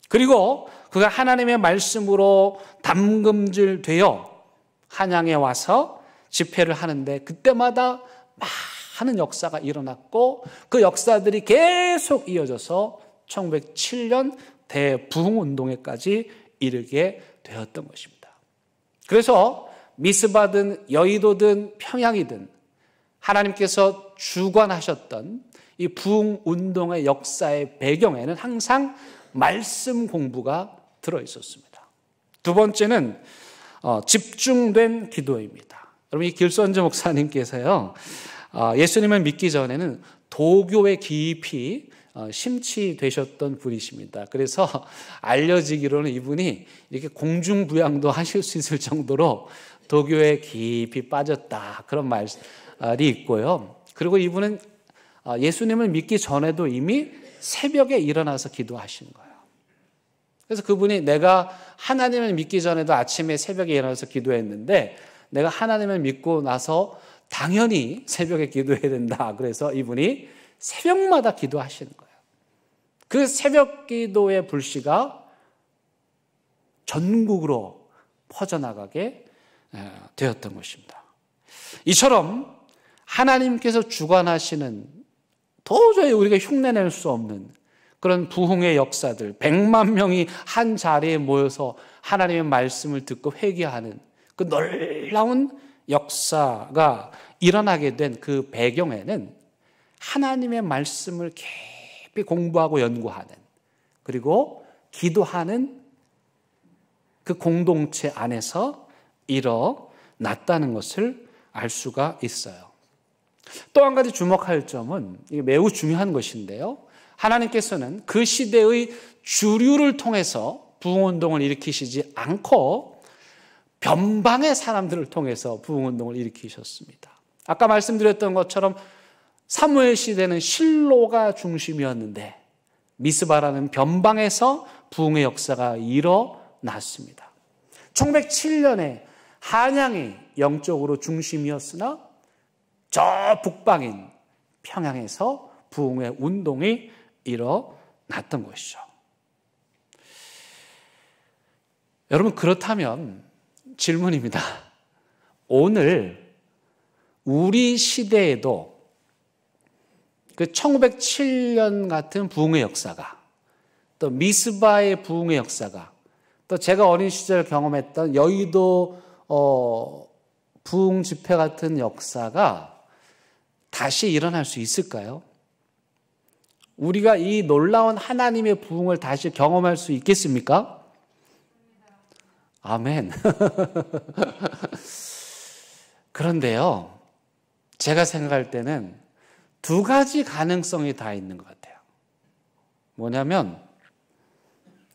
그리고 그가 하나님의 말씀으로 담금질되어 한양에 와서 집회를 하는데 그때마다 많은 역사가 일어났고 그 역사들이 계속 이어져서 1907년 대부흥운동회까지 이르게 되었던 것입니다. 그래서 미스바든 여의도든 평양이든 하나님께서 주관하셨던 이 부흥운동의 역사의 배경에는 항상 말씀 공부가 들어있었습니다. 두 번째는 집중된 기도입니다. 여러분, 이 길선재 목사님께서요, 예수님을 믿기 전에는 도교에 깊이 심취되셨던 분이십니다. 그래서 알려지기로는 이분이 이렇게 공중부양도 하실 수 있을 정도로 도교에 깊이 빠졌다, 그런 말이 있고요. 그리고 이분은 예수님을 믿기 전에도 이미 새벽에 일어나서 기도하시는 거예요. 그래서 그분이 내가 하나님을 믿기 전에도 아침에 새벽에 일어나서 기도했는데 내가 하나님을 믿고 나서 당연히 새벽에 기도해야 된다. 그래서 이분이 새벽마다 기도하시는 거예요. 그 새벽 기도의 불씨가 전국으로 퍼져나가게 되었던 것입니다. 이처럼 하나님께서 주관하시는 도저히 우리가 흉내낼 수 없는 그런 부흥의 역사들, 100만 명이 한 자리에 모여서 하나님의 말씀을 듣고 회개하는 그 놀라운 역사가 일어나게 된 그 배경에는 하나님의 말씀을 깊이 공부하고 연구하는, 그리고 기도하는 그 공동체 안에서 일어났다는 것을 알 수가 있어요. 또 한 가지 주목할 점은 이게 매우 중요한 것인데요. 하나님께서는 그 시대의 주류를 통해서 부흥운동을 일으키시지 않고 변방의 사람들을 통해서 부흥운동을 일으키셨습니다. 아까 말씀드렸던 것처럼 사무엘 시대는 실로가 중심이었는데 미스바라는 변방에서 부흥의 역사가 일어났습니다. 1907년에 한양이 영적으로 중심이었으나 저 북방인 평양에서 부흥의 운동이 일어났던 것이죠. 여러분, 그렇다면 질문입니다. 오늘 우리 시대에도 그 1907년 같은 부흥의 역사가, 또 미스바의 부흥의 역사가, 또 제가 어린 시절 경험했던 여의도 부흥 집회 같은 역사가 다시 일어날 수 있을까요? 우리가 이 놀라운 하나님의 부흥을 다시 경험할 수 있겠습니까? 아멘. 그런데요, 제가 생각할 때는 두 가지 가능성이 다 있는 것 같아요. 뭐냐면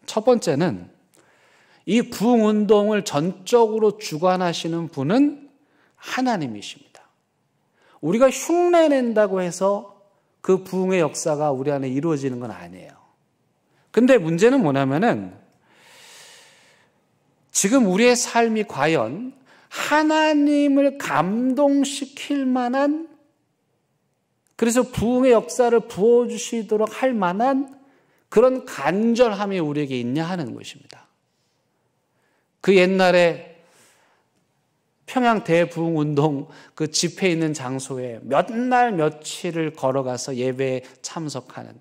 첫 번째는 이 부흥운동을 전적으로 주관하시는 분은 하나님이십니다. 우리가 흉내낸다고 해서 그 부흥의 역사가 우리 안에 이루어지는 건 아니에요. 근데 문제는 뭐냐면은 지금 우리의 삶이 과연 하나님을 감동시킬 만한, 그래서 부흥의 역사를 부어주시도록 할 만한 그런 간절함이 우리에게 있냐 하는 것입니다. 그 옛날에 평양 대부흥운동 그 집회 있는 장소에 몇 날 며칠을 걸어가서 예배에 참석하는,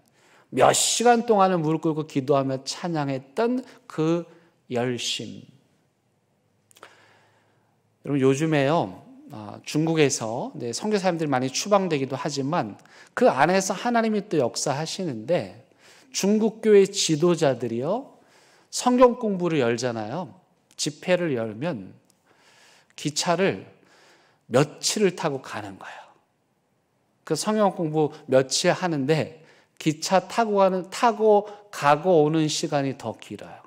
몇 시간 동안을 무릎 꿇고 기도하며 찬양했던 그 열심. 여러분, 요즘에요, 중국에서 선교사님들이 많이 추방되기도 하지만 그 안에서 하나님이 또 역사하시는데, 중국 교회 지도자들이요, 성경 공부를 열잖아요. 집회를 열면 기차를 며칠을 타고 가는 거예요. 그 성경 공부 며칠 하는데 기차 타고 가고 오는 시간이 더 길어요.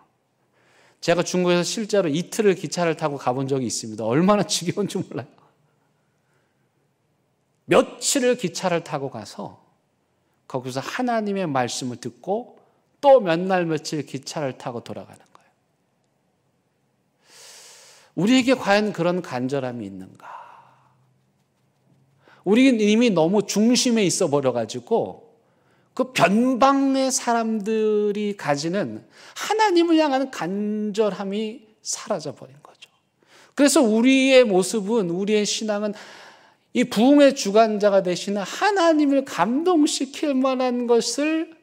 제가 중국에서 실제로 이틀을 기차를 타고 가본 적이 있습니다. 얼마나 지겨운지 몰라요. 며칠을 기차를 타고 가서 거기서 하나님의 말씀을 듣고 또 몇 날 며칠 기차를 타고 돌아가는 거예요. 우리에게 과연 그런 간절함이 있는가? 우리는 이미 너무 중심에 있어 버려가지고 그 변방의 사람들이 가지는 하나님을 향하는 간절함이 사라져버린 거죠. 그래서 우리의 모습은, 우리의 신앙은 이 부흥의 주관자가 되시는 하나님을 감동시킬 만한 것을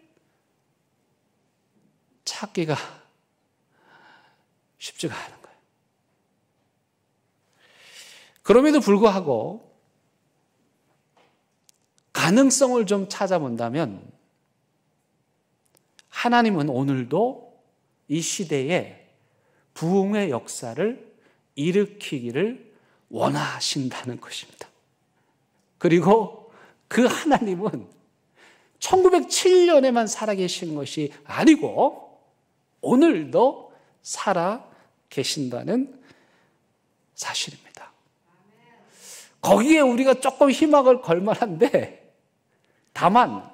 찾기가 쉽지가 않은 거예요. 그럼에도 불구하고 가능성을 좀 찾아본다면 하나님은 오늘도 이 시대에 부흥의 역사를 일으키기를 원하신다는 것입니다. 그리고 그 하나님은 1907년에만 살아계신 것이 아니고 오늘도 살아계신다는 사실입니다. 거기에 우리가 조금 희망을 걸 만한데, 다만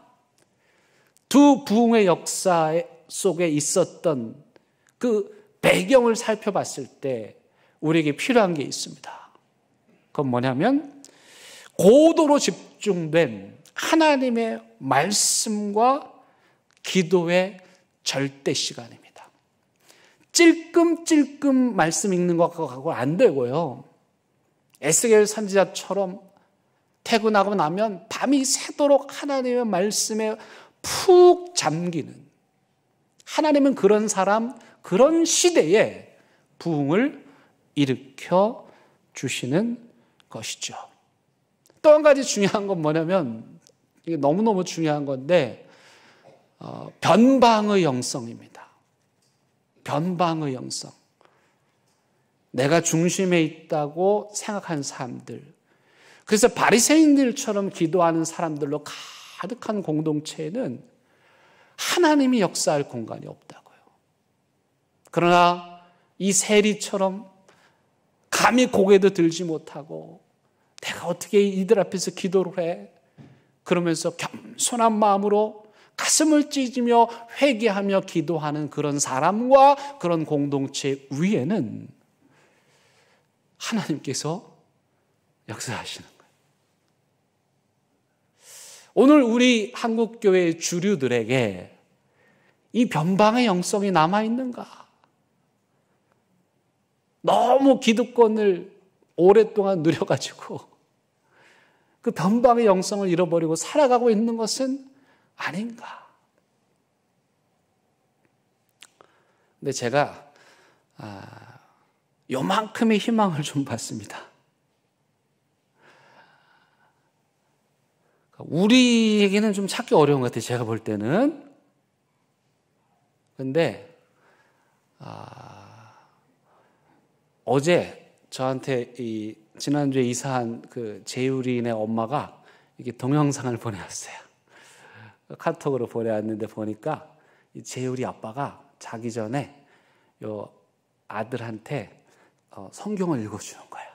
두 부흥의 역사 속에 있었던 그 배경을 살펴봤을 때 우리에게 필요한 게 있습니다. 그건 뭐냐면 고도로 집중된 하나님의 말씀과 기도의 절대 시간입니다. 찔끔찔끔 말씀 읽는 것하고 안 되고요. 에스겔 선지자처럼 퇴근하고 나면 밤이 새도록 하나님의 말씀에 푹 잠기는, 하나님은 그런 사람, 그런 시대에 부흥을 일으켜 주시는 것이죠. 또 한 가지 중요한 건 뭐냐면, 이게 너무너무 중요한 건데, 변방의 영성입니다. 변방의 영성. 내가 중심에 있다고 생각하는 사람들, 그래서 바리새인들처럼 기도하는 사람들로 가득한 공동체에는 하나님이 역사할 공간이 없다고요. 그러나 이 세리처럼 감히 고개도 들지 못하고 내가 어떻게 이들 앞에서 기도를 해? 그러면서 겸손한 마음으로 가슴을 찢으며 회개하며 기도하는 그런 사람과 그런 공동체 위에는 하나님께서 역사하시는 거예요. 오늘 우리 한국교회 주류들에게 이 변방의 영성이 남아있는가? 너무 기득권을 오랫동안 누려가지고 그 변방의 영성을 잃어버리고 살아가고 있는 것은 아닌가? 근데 제가 요만큼의 희망을 좀 받습니다. 우리에게는 좀 찾기 어려운 것 같아요. 제가 볼 때는. 근데 어제 저한테 지난주에 이사한 그 재율이네 엄마가 이게 동영상을 보내왔어요. 카톡으로 보내왔는데 보니까 이 재율이 아빠가 자기 전에 요 아들한테 성경을 읽어주는 거예요.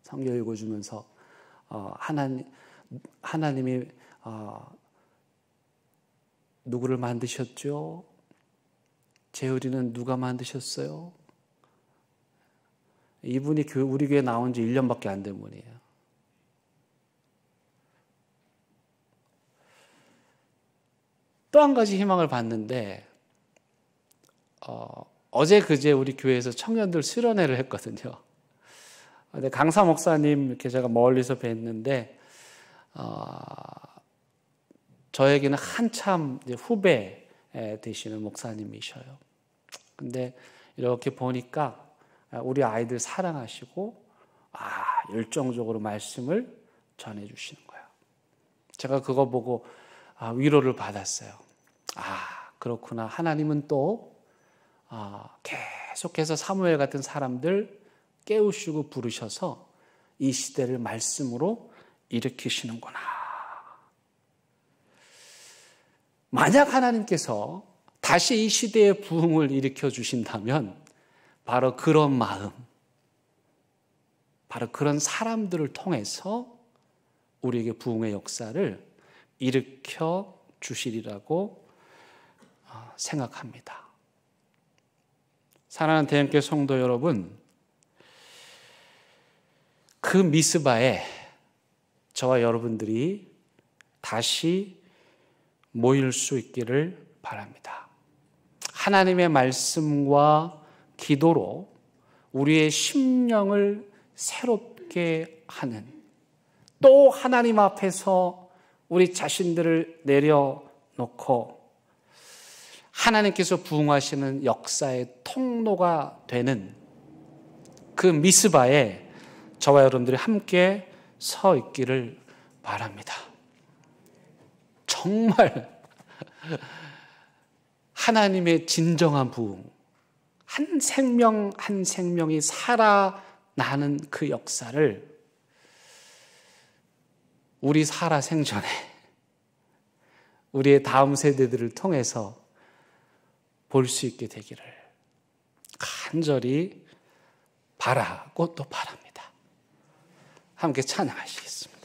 성경 읽어주면서 하나님이 누구를 만드셨죠? 재율이는 누가 만드셨어요? 이분이 우리 교회 나온 지 1년밖에 안 된 분이에요. 또 한 가지 희망을 봤는데 어제 그제 우리 교회에서 청년들 수련회를 했거든요. 근데 강사 목사님 이렇게 제가 멀리서 뵀는데 저에게는 한참 후배 되시는 목사님이셔요. 근데 이렇게 보니까 우리 아이들 사랑하시고 열정적으로 말씀을 전해주시는 거예요. 제가 그거 보고 위로를 받았어요. 그렇구나. 하나님은 또 계속해서 사무엘 같은 사람들 깨우시고 부르셔서 이 시대를 말씀으로 일으키시는구나. 만약 하나님께서 다시 이 시대의 부흥을 일으켜 주신다면 바로 그런 마음, 바로 그런 사람들을 통해서 우리에게 부흥의 역사를 일으켜 주시리라고 생각합니다. 사랑하는 대형교회 성도 여러분, 그 미스바에 저와 여러분들이 다시 모일 수 있기를 바랍니다. 하나님의 말씀과 기도로 우리의 심령을 새롭게 하는, 또 하나님 앞에서 우리 자신들을 내려놓고 하나님께서 부흥하시는 역사의 통로가 되는 그 미스바에 저와 여러분들이 함께 서 있기를 바랍니다. 정말 하나님의 진정한 부흥, 한 생명 한 생명이 살아나는 그 역사를 우리 살아생전에 우리의 다음 세대들을 통해서 볼 수 있게 되기를 간절히 바라고 또 바랍니다. 함께 찬양하시겠습니다.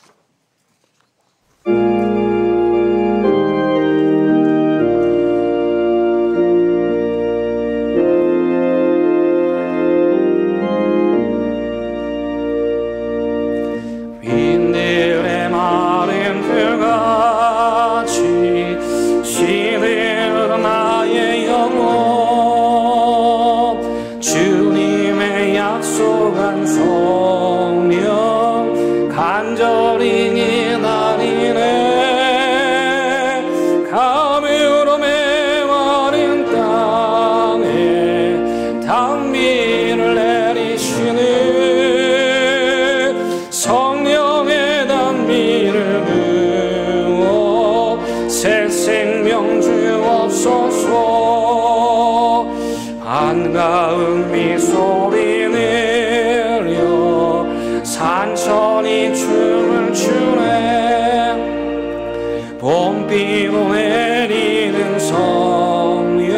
윈들의 마른 풀같이 시들던 나의 영혼, 주님의 약속한 성령 간절히 기다리네. 가물어 메마른 땅에 단비를 내리시는 성령의 단비를 부어 새 생명 주옵소서. 한가운 미소리 내려 산천이 춤을 추네. 봄비로 내리는 성령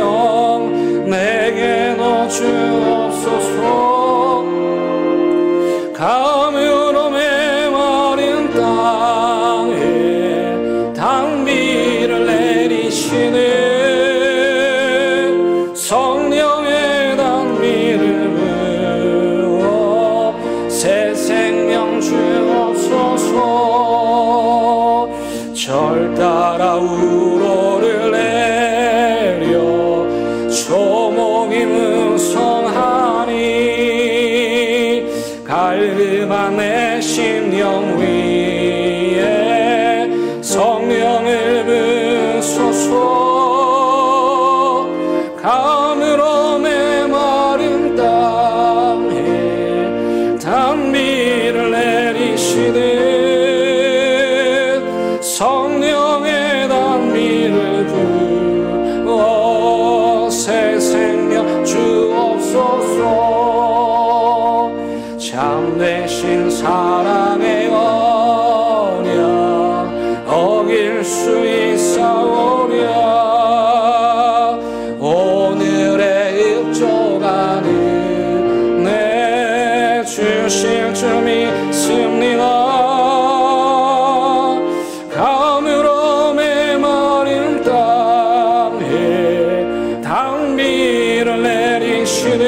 내게도 주옵소서. 가물어 메마른 땅에 단비를 내리시네. 성령의 단비를 부어 새 생명 주옵소서. 절 따라 우로를 내려 초목이 무성하니 갈급한 내 심령 위에 성령을 부소서. 가물어 메마른 땅에 단비를 내리시는 성령의 단비를 부어 새 생명 주옵소서. 참되신 사랑의 언약 어길 수 있사오랴. 주실 줄 믿습니다. 가물어 메마른 땅에 당비를 내리시는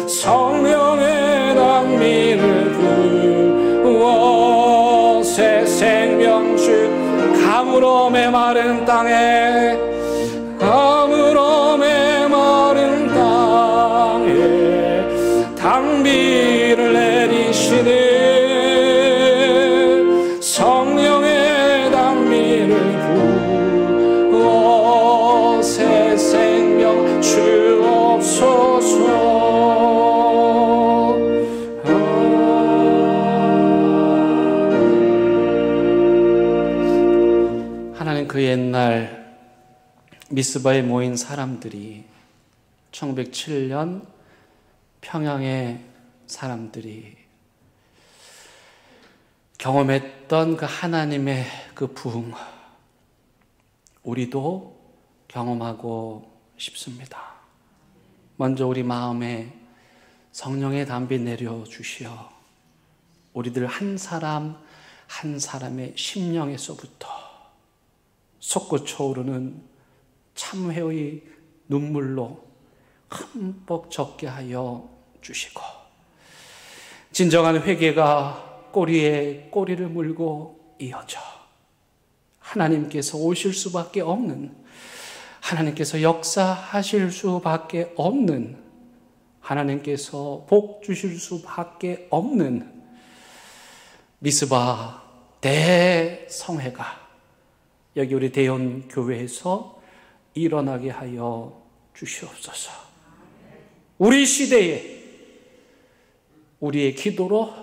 성령의 당비를 부어 새 생명 주 가물어 메마른 땅에 가물어 메마른 땅에 당비를 내리시는 성령의 당비를 부어 새 생명 주옵소서. 하나님, 그 옛날 미스바에 모인 사람들이 1907년 평양의 사람들이 경험했던 그 하나님의 그 부흥, 우리도 경험하고 싶습니다. 먼저 우리 마음에 성령의 담비 내려주시어 우리들 한 사람 한 사람의 심령에서부터 솟구쳐 오르는 참회의 눈물로 흠뻑 젖게 하여 주시고, 진정한 회개가 꼬리에 꼬리를 물고 이어져 하나님께서 오실 수밖에 없는, 하나님께서 역사하실 수밖에 없는, 하나님께서 복 주실 수밖에 없는 미스바 대성회가 여기 우리 대연 교회에서 일어나게 하여 주시옵소서. 우리 시대에 우리의 기도로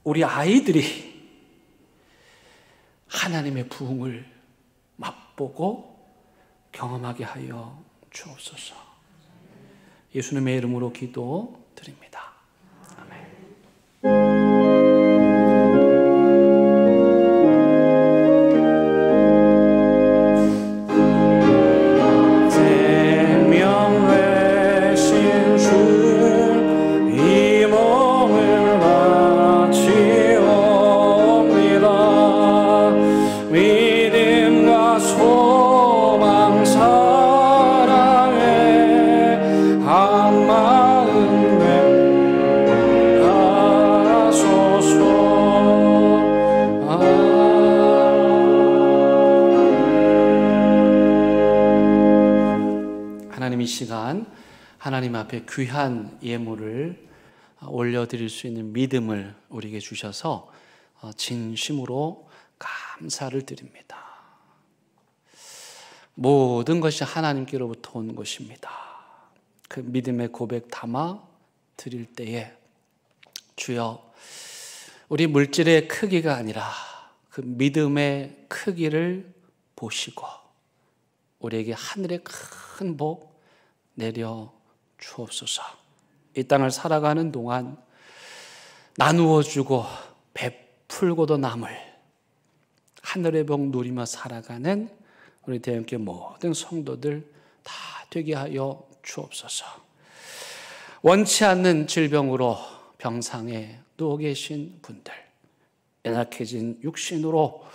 우리 아이들이 하나님의 부흥을 맛보고 경험하게 하여 주옵소서. 예수님의 이름으로 기도드립니다. 아멘. 시간 하나님 앞에 귀한 예물을 올려드릴 수 있는 믿음을 우리에게 주셔서 진심으로 감사를 드립니다. 모든 것이 하나님께로부터 온 것입니다. 그 믿음의 고백 담아 드릴 때에 주여, 우리 물질의 크기가 아니라 그 믿음의 크기를 보시고 우리에게 하늘의 큰 복 내려 주옵소서. 이 땅을 살아가는 동안 나누어 주고 베풀고도 남을 하늘의 복 누리며 살아가는 우리 대형교회 모든 성도들 다 되게 하여 주옵소서. 원치 않는 질병으로 병상에 누워 계신 분들, 연약해진 육신으로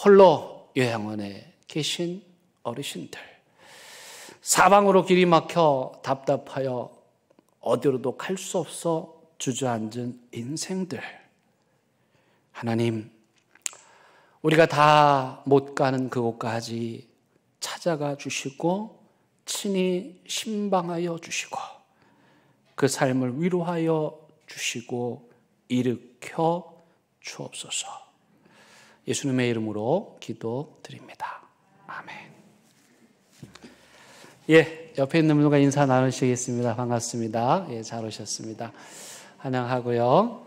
홀로 요양원에 계신 어르신들, 사방으로 길이 막혀 답답하여 어디로도 갈 수 없어 주저앉은 인생들, 하나님, 우리가 다 못 가는 그곳까지 찾아가 주시고 친히 신방하여 주시고 그 삶을 위로하여 주시고 일으켜 주옵소서. 예수님의 이름으로 기도드립니다. 아멘. 옆에 있는 분과 인사 나누시겠습니다. 반갑습니다. 잘 오셨습니다. 환영하고요.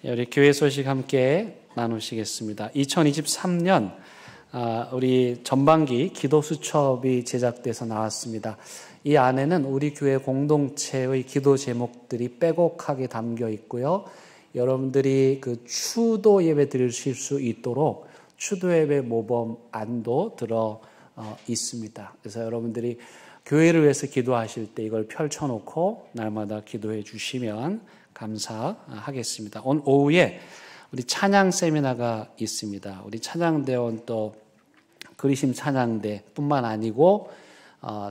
우리 교회 소식 함께 나누시겠습니다. 2023년 우리 전반기 기도수첩이 제작돼서 나왔습니다. 이 안에는 우리 교회 공동체의 기도 제목들이 빼곡하게 담겨 있고요. 여러분들이 그 추도 예배 드리실 수 있도록 추도 예배 모범 안도 들어 있습니다. 그래서 여러분들이 교회를 위해서 기도하실 때 이걸 펼쳐놓고 날마다 기도해 주시면 감사하겠습니다. 오늘 오후에 우리 찬양 세미나가 있습니다. 우리 찬양대원 또 그리심 찬양대뿐만 아니고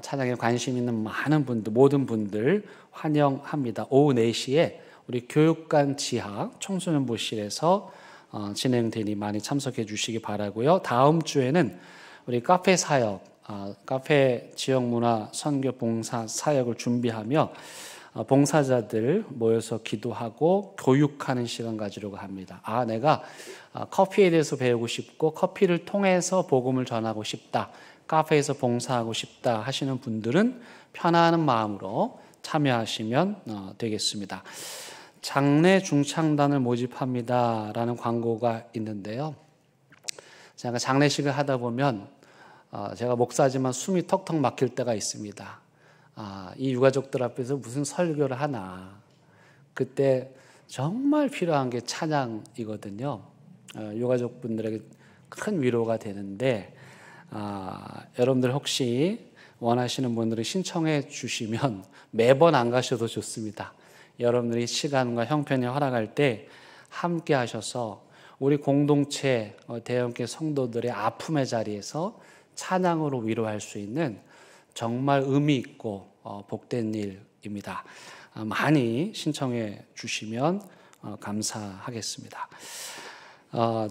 찬양에 관심 있는 많은 분들, 모든 분들 환영합니다. 오후 4시에 우리 교육관 지하 청소년부실에서 진행되니 많이 참석해 주시기 바라고요. 다음 주에는 우리 카페 사역, 카페 지역문화 선교 봉사 사역을 준비하며 봉사자들 모여서 기도하고 교육하는 시간 가지려고 합니다. 내가 커피에 대해서 배우고 싶고 커피를 통해서 복음을 전하고 싶다, 카페에서 봉사하고 싶다 하시는 분들은 편안한 마음으로 참여하시면 되겠습니다. 장례 중창단을 모집합니다 라는 광고가 있는데요. 제가 장례식을 하다 보면 제가 목사지만 숨이 턱턱 막힐 때가 있습니다. 이 유가족들 앞에서 무슨 설교를 하나. 그때 정말 필요한 게 찬양이거든요. 유가족분들에게 큰 위로가 되는데 여러분들 혹시 원하시는 분들이 신청해 주시면 매번 안 가셔도 좋습니다. 여러분들이 시간과 형편이 허락할 때 함께 하셔서 우리 공동체 대형교회 성도들의 아픔의 자리에서 찬양으로 위로할 수 있는 정말 의미 있고 복된 일입니다. 많이 신청해 주시면 감사하겠습니다.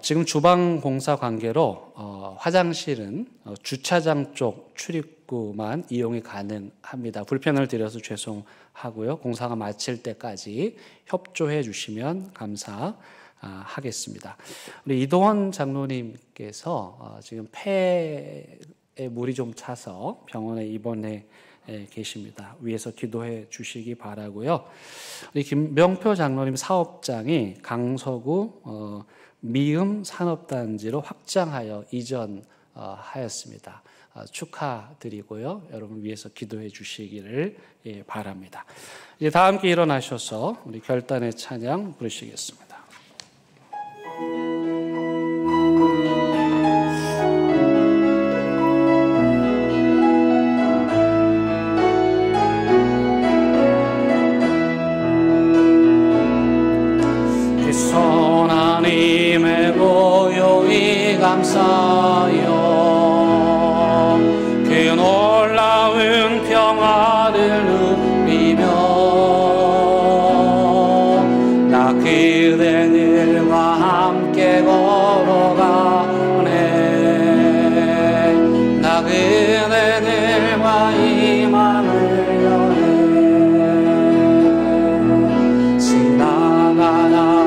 지금 주방 공사 관계로 화장실은 주차장 쪽 출입구만 이용이 가능합니다. 불편을 드려서 죄송하고요. 공사가 마칠 때까지 협조해 주시면 감사하겠습니다. 우리 이동원 장로님께서 지금 폐에 물이 좀 차서 병원에 입원해 계십니다. 위에서 기도해 주시기 바라고요. 우리 김명표 장로님 사업장이 강서구 미음 산업단지로 확장하여 이전하였습니다. 축하드리고요. 여러분 위해서 기도해 주시기를 바랍니다. 이제 다 함께 일어나셔서 우리 결단의 찬양 부르시겠습니다. 하나님의 고요히 감사하여 그 놀라운 평화를 누리며 나 그대들과 함께 걸어가네. 나 그대들과 이 맘을 여네. 지나가나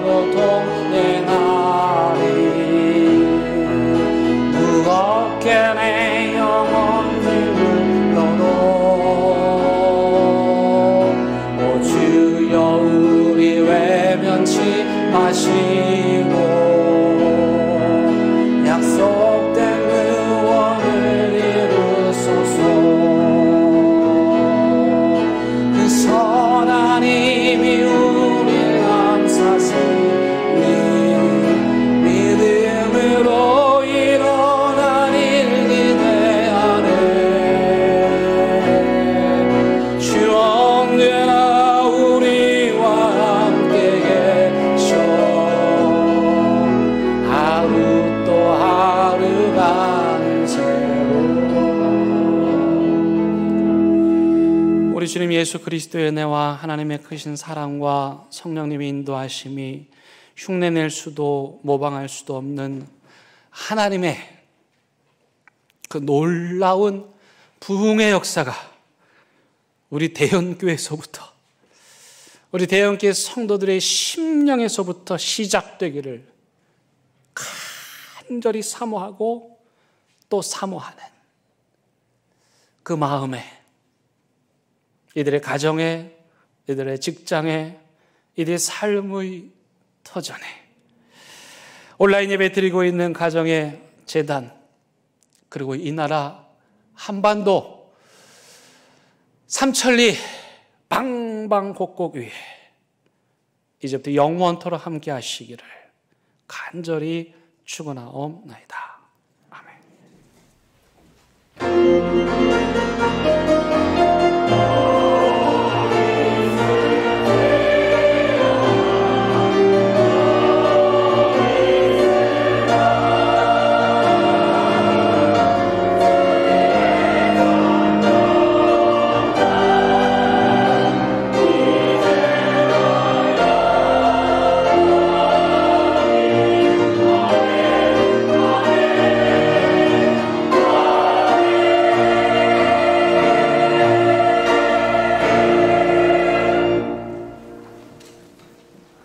고통의 날이 무겁게 내 영혼을 눌러도 오 주여 우리 외면치 마시고 약속된 구원을 이루소서. 그 선한 힘이 믿음으로 일어난 일 기대하네. 주 언제나 우리와 함께 계셔. 하루 또 하루가 새로. 우리 주님 예수 그리스도의 은혜와 하나님의 크신 사랑과 성령님의 인도하심이 흉내낼 수도 모방할 수도 없는 하나님의 그 놀라운 부흥의 역사가 우리 대형교회에서부터, 우리 대형교회 성도들의 심령에서부터 시작되기를 간절히 사모하고 또 사모하는 그 마음에 이들의 가정에, 이들의 직장에, 이들의 삶의 터전에 온라인 예배 드리고 있는 가정의 재단, 그리고 이 나라 한반도 삼천리 방방곡곡 위에 이제부터 영원토록 함께 하시기를 간절히 축원하옵나이다. 아멘. 주옵소서.